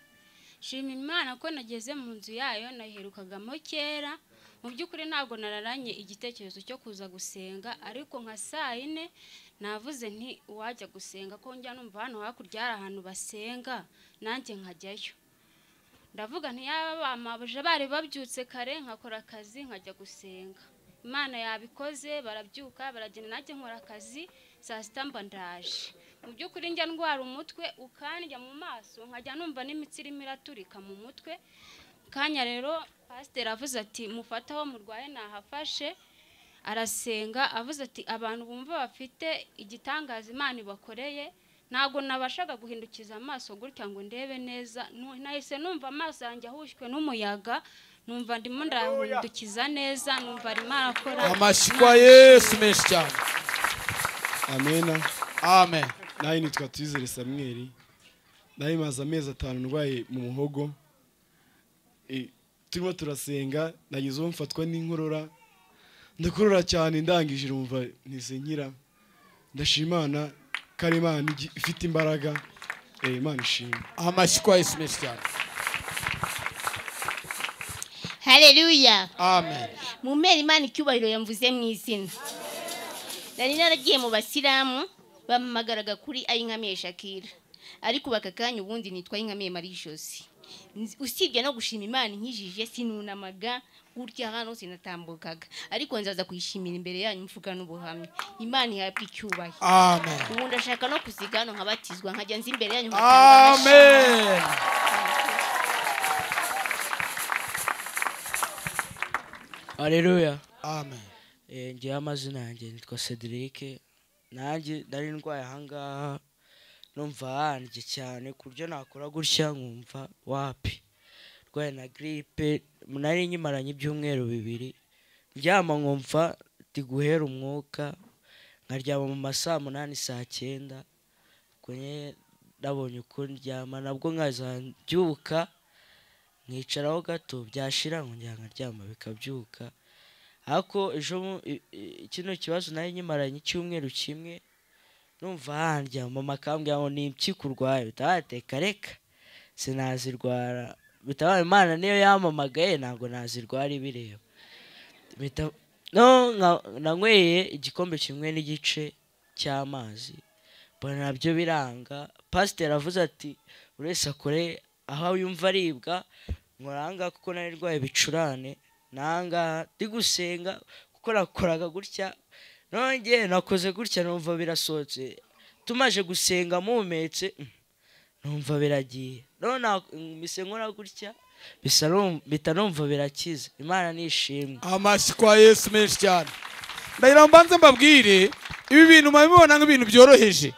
Shima Imana ko nageze mu nzu yayo nayiherukagamo kera. Mu by'ukuri ntabwo nararanye igitekerezo cyo kuza gusenga ariko nka saa 4 navuze nti wajya gusenga ko njya numva hano hakurya hari ahantu basenga nanjye nkajyayo. Ndavuga nti yaba bamabuje bari babyutse kare nkakora akazi nkajya gusenga. Imana yabikoze barabyuka baragenda nanjye nkora akazi saa 6 mba ndaje. Mu by'ukuri njya ndwara umutwe ukandya mu maso nkajya numva n'imitsi irimo iraturika mu mutwe. Kanya rero pastor avuze ati mufataho murwaye nahafashe arasenga avuze ati abantu bumva bafite igitangaza Imana bakoreye ntago nabashaga guhindukiza amaso gutya ngo ndebe neza nahise numva amaso yanjye ahushywe n'umuyaga numva ndimo ndahindukiza neza numva Imana akora. Amashyi kwa Yesu menshi cyane. Amen. Amen. Nayi nitwa Twizere Samuel. Nayi maze amezi 5 ndwaye mu muhogo. Turimo turasenga nagize mfatwa n'inkorora ndakorora cyane ndangije urumva ntisenkira ndashimana kare Imana ifite imbaraga Imana ishimwe. Amashyi kwa Yesu menshi cyane. Haleluya. Amen. Mumere Imana icyubahiro yamvuze mu izina. Nari naragiye mu basilamu bamamagaraga kuri Ayinkamiye Shakira ariko bakakanya ubundi nitwa Ayinkamiye Marie Josie. Usibye no gushima Imana nkijije sinunamaga gutya hano sinatambukaga ariko nzaza kuyishimira imbere yanyu mvuga n'ubuhamya. Imana ihabwe icyubahiro. Amen. Ubu ndashaka no kusigana nkabatizwa nkajya nzi imbere yanyu nkatanga. Amen. Haleluya. Amen. Ngiye amazina yanjye nitwa Cedric nanjye nari ndwaye ahangaha numva hanjye cyane kuryo nakora gutya nkumva wapi rwaye na grippe nari nyimaranye ibyumweru 2 ndyama nkumva ndi guhera umwuka nkaryama mu masaa 8 saa 9 kunye nabonye uko ndyama nabwo nkaza mbyuka nkicaraho gato byashira nkongera nkaryama bikabyuka ariko ejo kino kibazo nari nyimaranye icyumweru kimwe numva handya mama akambwira ngo ni impyiko urwaye bitabateka reka sinazirwara bitabaye Imana niyo yamamagaye ntabwo nazirwara ibireba nanyweye igikombe kimwe n'igice cy'amazi mbona nabyo biranga pasiteri avuze ati buri wese akore aho yumva aribwa nkoranga kuko nari rwaye ibicurane nanga ndi gusenga kuko nakoraga gutya nongeye nakoze gutya numva birasohotse tumaje gusenga muhumetse numva biragiye none mise nkora gutya bita numva birakiza Imana nishimwe. Amashyi kwa Yesu menshi cyane. Ndagira mbanze mbabwire ibi bintu mubibona nk'ibintu byoroheje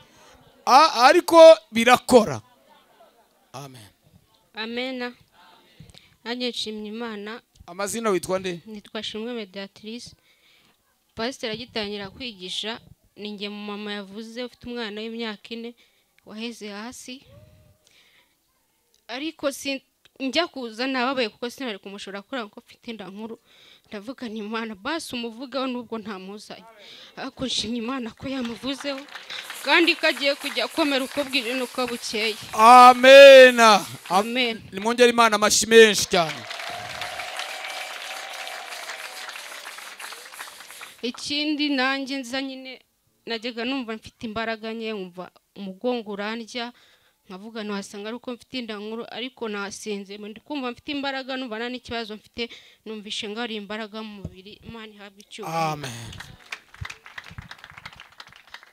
ariko birakora. Amen. Amena. Nanjye nshimye Imana. Amazina witwa nde? Nitwa Shimwe Mediatrice. Pastor agitangira kwigisha ninjye mu mama yavuze ufite umwana w'imyaka 4 waheze hasi. Ariko njya kuza nababaye kuko sinari kumushora kora ko mfite inda nkuru. Ndavuga ni Imana basi umuvugaho nubwo nta muzanye. Ariko nshimye Imana ko yamuvuzeho kandi kagiye kujya komera uko bwije nuko bukeye. Amen. Amen. Nimwongere Imana amashyi menshi cyane. Ikindi nanjye nza nyine najyaga numva mfite imbaraga nke umva umugongo urandya nkavuga nahasanga ari uko mfite inda nkuru ariko nasinze ndi kumva mfite imbaraga numva nta n'ikibazo mfite numvishe ngo ari imbaraga mu mubiri Imana ihabwe icyubahiro. Amen.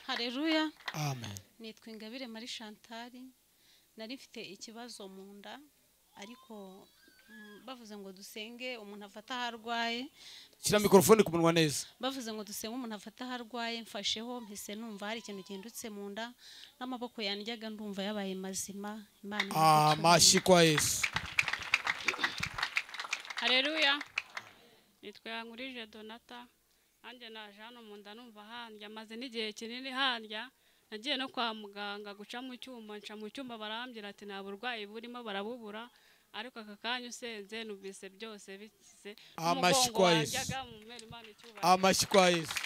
Haleluya. Amen. Nitwa Ingabire Marie Chantal nari mfite ikibazo mu nda ariko bavuze ngo dusenge umuntu afata harwaye. Shyira mikrofone ku munwa neza. Bavuze ngo dusenge umuntu afata harwaye mfasheho mpise numva hari ikintu gihindutse mu nda n'amaboko yanjyaga ndumva yabaye mazima. Imana. Amashyi kwa Yesu. Haleluya. Nitwa Yankurije Donata. Nanjye naje hano mu nda numva handya maze n'igihe kinini handya nagiye no kwa muganga guca mu cyuma barambwira ati nta burwayi burimo barabubura ariko aka kanya usenze nubise byose bikize. Amashyi kwa Yesu. Amashyi kwa Yesu.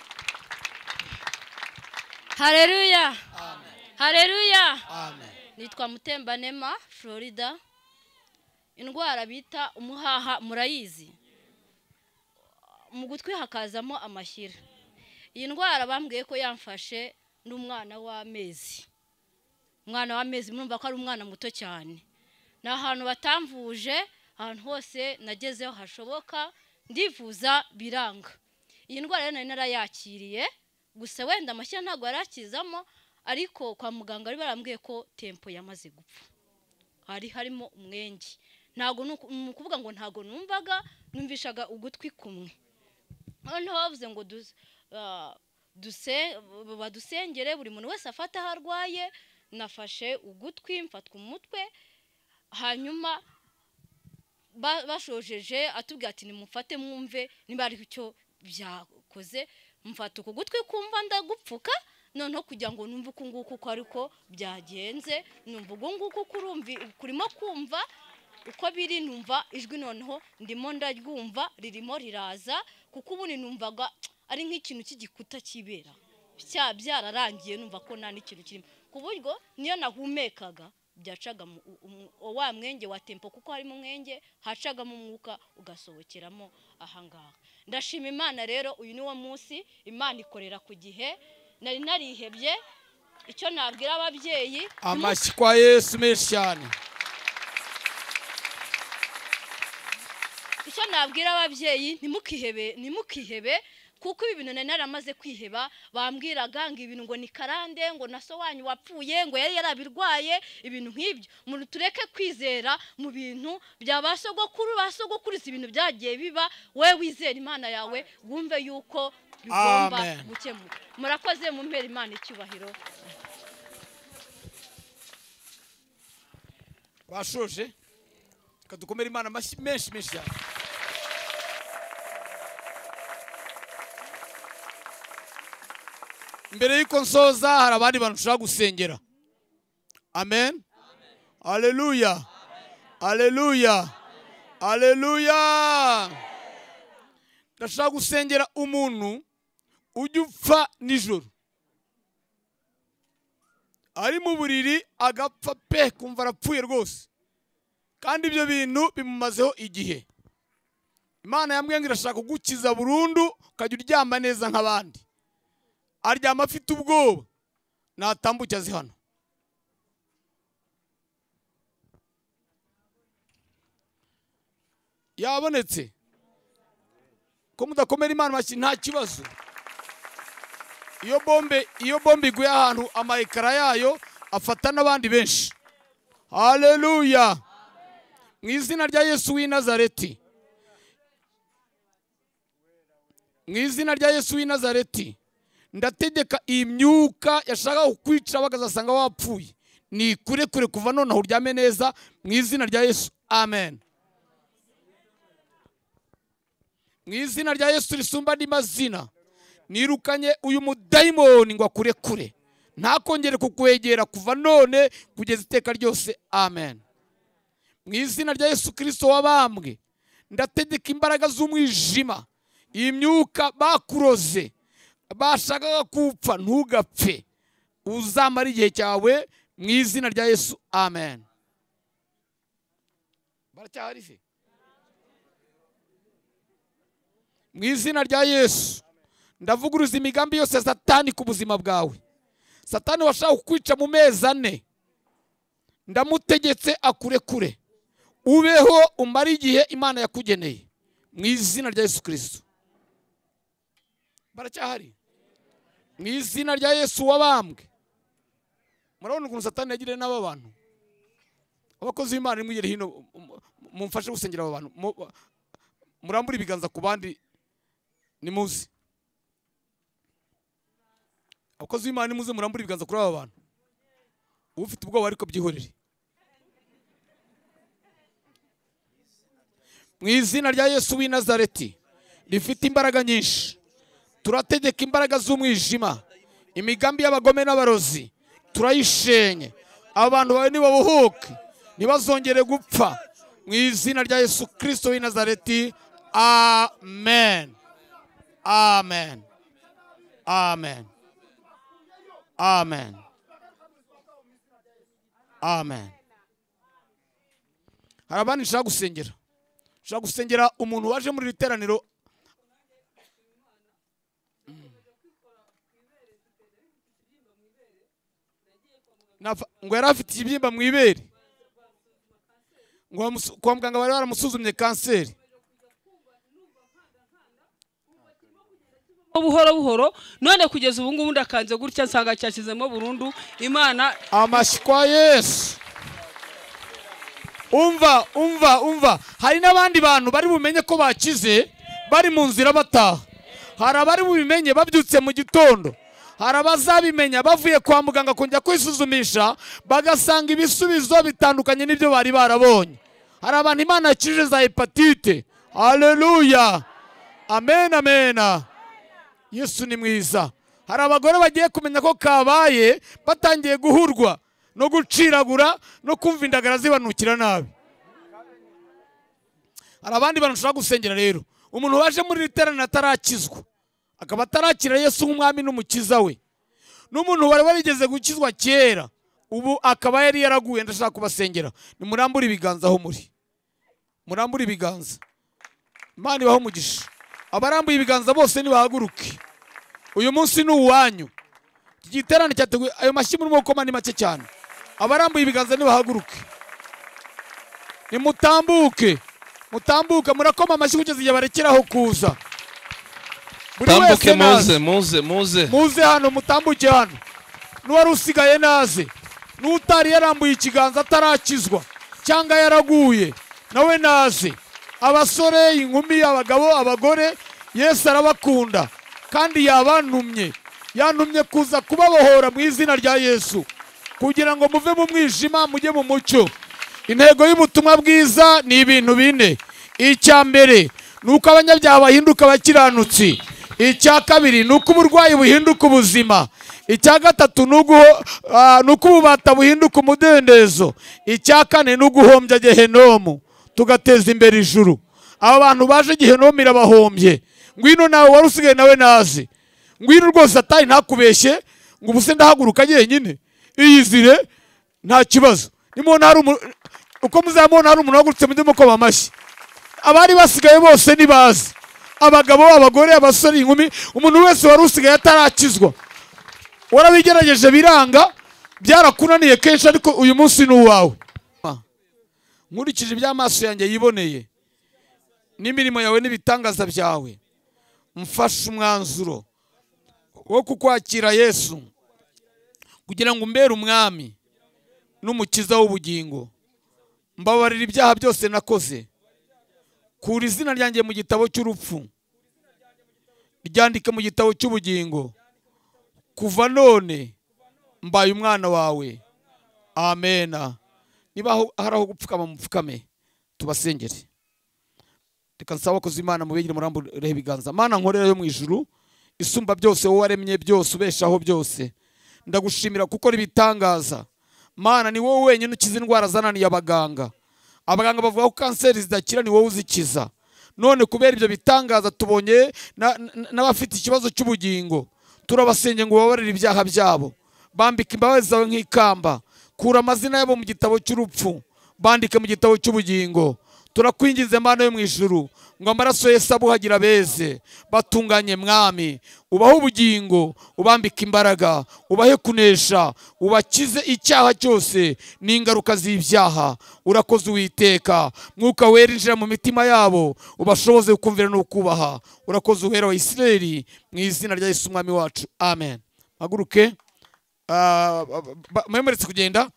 Haleluya. Amen. Haleluya. Amen. Nitwa Mutembanema Florida. Indwara bita umuhaha murayizi. Mu gutwi hakazamo amashyira. Iyi ndwara bambwiye ko yamfashe n'umwana w'amezi. Umwana w'amezi murumva ko ari umwana muto cyane. Na ahantu batamvuje ahantu hose nagezeho hashoboka ndivuza biranga. Iyi ndwara rero nari narayakiriye gusa wenda amashyira ntabwo yarakizamo ariko kwa muganga ari barambwiye ko tempo yamaze gupfa. Harimo umwenge. Ntago nukuvuga ngo ntago numvaga numvishaga ugutwi kumwe. Noneho bavuze ngo badusengere buri muntu wese afata harwaye nafashe ugutwi mfatwa umutwe hanyuma bashojeje atubwira ati nimufate mwumve niba ari icyo byakoze mfata uko gutwi kumva ndagupfuka noneho kugira ngo numve uko nguko ko ariko byagenze numva uko nguko kurimo kumva uko biri numva ijwi noneho ndimo ndaryumva ririmo riraza kuko ubundi numvaga ari nk'ikintu cy'igikuta kibera byararangiye numva ko nta n'ikintu kirimo ku buryo niyo nahumekaga byacaga wa mwenge wa tempo kuko harimo umwenge hacagamo umwuka ugasohokeramo ahangaha. Ndashima Imana rero uyu ni wo munsi Imana ikorera ku gihe nari narihebye icyo nabwira ababyeyi. Amashyi kwa Yesu menshi cyane. Icyo nabwira ababyeyi ntimukihebe kuko ibi bintu nari naramaze kwiheba bambwiraga ngo ibintu ngo ni karande ngo naso wanyu wapfuye ngo yari yarabirwaye ibintu nk'ibyo umuntu tureke kwizera mu bintu bya basogokuruza ibintu byagiye biba we wizera Imana yawe wumve yuko bigomba gukemuka. Murakoze mu mpera Imana icyubahiro. Bashoje kadukomera Imana amashyi menshi cyane. Mbere y'uko nsoza hari abandi bantu ushaka gusengera. amen. Haleluya, haleluya, haleluya. Ndashaka gusengera umuntu ujya upfa nijoro, ari mu buriri agapfa pe, kumva arapfuye rwose, kandi ibyo bintu bimumazeho igihe. Imana yambwiye ngo irashaka kugukiza burundu ukajya uryama neza nk'abandi. Aryama afite ubwoba, natambuke azi hano. Yabonetse ko mudakomera Imana amashyi nta kibazo. Iyo bombe iguye ahantu amayekara yayo afata n'abandi benshi. Haleluya. Mu izina rya Yesu w'i Nazareti, mu izina rya Yesu w'i Nazareti, ndategeka imyuka yashaka kukwica bakazasanga wapfuye, ni kure kuva none aho uryame neza mu izina rya Yesu. Amen. Mu izina rya Yesu risumba andi mazina, nirukanye uyu mudayimoni ngo akure, ntakongere kukwegera kuva none kugeza iteka ryose. Amen. Mu izina rya Yesu Kristo wabambwe, ndategeka imbaraga z'umwijima, iyi myuka bakuroze bashakaga kupfa ntugapfe, uzamara igihe cyawe mu izina rya Yesu. Amen. Baracyahari se? Mu izina rya Yesu ndavuguruza imigambi yose Satani ku buzima bwawe. Satani washaka kukwica mu mezi 4, ndamutegetse akurekure, ubeho umara igihe Imana yakugeneye mu izina rya Yesu Kristo. Baracyahari? Mu izina rya Yesu wabambwe. Murabona ukuntu Satani yagiriye n'aba bantu? Abakozi b'Imana nimugere hino mumfashe gusengera aba bantu, murambura ibiganza ku bandi nimuze. Abakozi b'Imana nimuze murambura ibiganza kuri aba bantu. Ufite ubwoba ariko byihorere. Mu izina rya Yesu w'i Nazareti rifite imbaraga nyinshi, turategeka imbaraga z'umwijima, imigambi y'abagome n'abarozi turayishenye. Abantu bawe nibabuhuke, ntibazongere gupfa mu izina rya Yesu Kristo w'i Nazareti. Amen. Amen. Amen. Amen. Amen. Hari abandi nshaka gusengera. Nshaka gusengera umuntu waje muri iteraniro ngo yari afite ikibyimba mu ibere, ngo kwa muganga bari baramusuzumye kanseri. Buhoro buhoro none kugeza ubu ngubu ndakanze gutya nsanga cyashizemo burundu. Imana amashyi kwa Yesu. Umva hari n'abandi bantu bari bumenye ko bakize bari mu nzira bataha. Hari abari bubimenye babyutse mu gitondo, hari abazabimenya bavuye kwa muganga kujya kwisuzumisha bagasanga ibisubizo bitandukanye n'ibyo bari barabonye. Hari abantu Imana yakije za hepatite. Haleluya. Amen, amen. Yesu ni mwiza. Hari abagore bagiye kumenya ko kabaye batangiye guhurwa no guciragura no kumva indagara zibanukira nabi. Hari abandi bantu ushaka gusengera rero. Umuntu waje muri literana atarakizwa, akaba atarakira Yesu nk'umwami n'umukiza we, n'umuntu wari warigeze gukizwa kera ubu akaba yari yaraguye, ndashaka kubasengera. Nimurambure ibiganza aho muri, murambure ibiganza. Imana ibaho umugisha. Abarambuye ibiganza bose nibahaguruke. Uyu munsi ni uwanyu. Iki giterane cyateguye, ayo mashyi muri mukoma ni make cyane. Abarambuye ibiganza nibahaguruke. Nimutambuke. Mutambuka murakoma amashyi kugeza igihe barekeraho kuza. Tambuke muze. Muze hano, mutambuke hano. N'uwari usigaye naze. N'utari yarambuye ikiganza atarakizwa cyangwa yaraguye nawe naze. Abasore, inkumi, abagabo, abagore, Yesu arabakunda kandi yabantumye. Yantumye kuza kubabohora mu izina rya Yesu, kugira ngo muve mu mwijima mujye mu mucyo. Intego y'ubutumwa bwiza ni ibintu bine. Icya mbere nuko abanyabyaha bahinduka abakiranutsi. Icya kabiri nuko uburwayi buhinduka ubuzima. icya gatatu ni uko ububata buhinduka umudendezo. icya kane ni uguhombya gehenomu tugateza imbere ijuru. aba bantu baje gehenomu irabahombye. ngwino nawe wari usigaye nawe naze, ngwino rwose atayi ntakubeshye ngo ubuse ndahaguruka jyenyine, iyizire nta kibazo. uko muzamubona hari umuntu wahagurutse mujye mukoma amashyi. abari basigaye bose nibaze, abagabo, abagore, abasore, inkumi, umuntu wese wari usigaye atarakizwa. warabigerageje biranga, byarakunaniye kenshi, ariko uyu munsi ni uwawe. nkurikije iby'amaso yanjye yiboneye n'imirimo yawe n'ibitangaza byawe, mfashe umwanzuro wo kukwakira Yesu kugira ngo umbere umwami n'umukiza w'ubugingo. mbabarira ibyaha byose nakoze, kura izina ryanjye mu gitabo cy'urupfu, ryandike mu gitabo cy'ubugingo. kuva none mbaye umwana wawe, amena. niba hari aho gupfukama mupfukame tubasengere. reka nsaba abakozi b'Imana mubegere murambureho ibiganza. Mana nkorera yo mu ijuru, isumba byose, wowe waremye byose, ubeshaho byose, ndagushimira kuko ari ibitangaza. Mana ni wowe wenyine ukiza indwara zananiye abaganga. abaganga bavuga ko kanseri zidakira, ni wowe uzikiza. none kubera ibyo bitangaza tubonye n'abafite ikibazo cy'ubugingo, turabasenge ngo ubabarire ibyaha byabo, bambike imbabazi zawe nk'ikamba. kura amazina yabo mu gitabo cy'urupfu, bandike mu gitabo cy'ubugingo. turakwingize Mana yo mu ijuru ngo amaraso Yesu abuhagira beze, batunganye mwami, ubahe ubugingo, ubambike imbaraga, ubahe kunesha, ubakize icyaha cyose n'ingaruka z'ibyaha. urakoze Uwiteka, mwuka wera injira mu mitima yabo, ubashoboze kumvira no kubaha. urakoze Uwera wa Isirayeli, mu izina rya Yesu umwami wacu, amen. haguruke mwemeretse kugenda,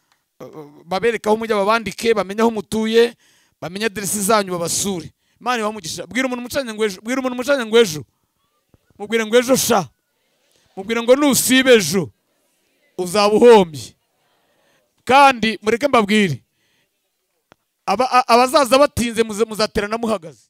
babereka aho mujya, babandike, bamenye aho mutuye, bamenye aderesi zanyu, babasure. Imana ibamugisha. bwira umuntu umucanye ngo ejo, mubwire ngo ejo sha, mubwire ngo nusibe ejo uzaba uhombye. kandi mureke mbabwire, abazaza batinze muzaterana muhagaze.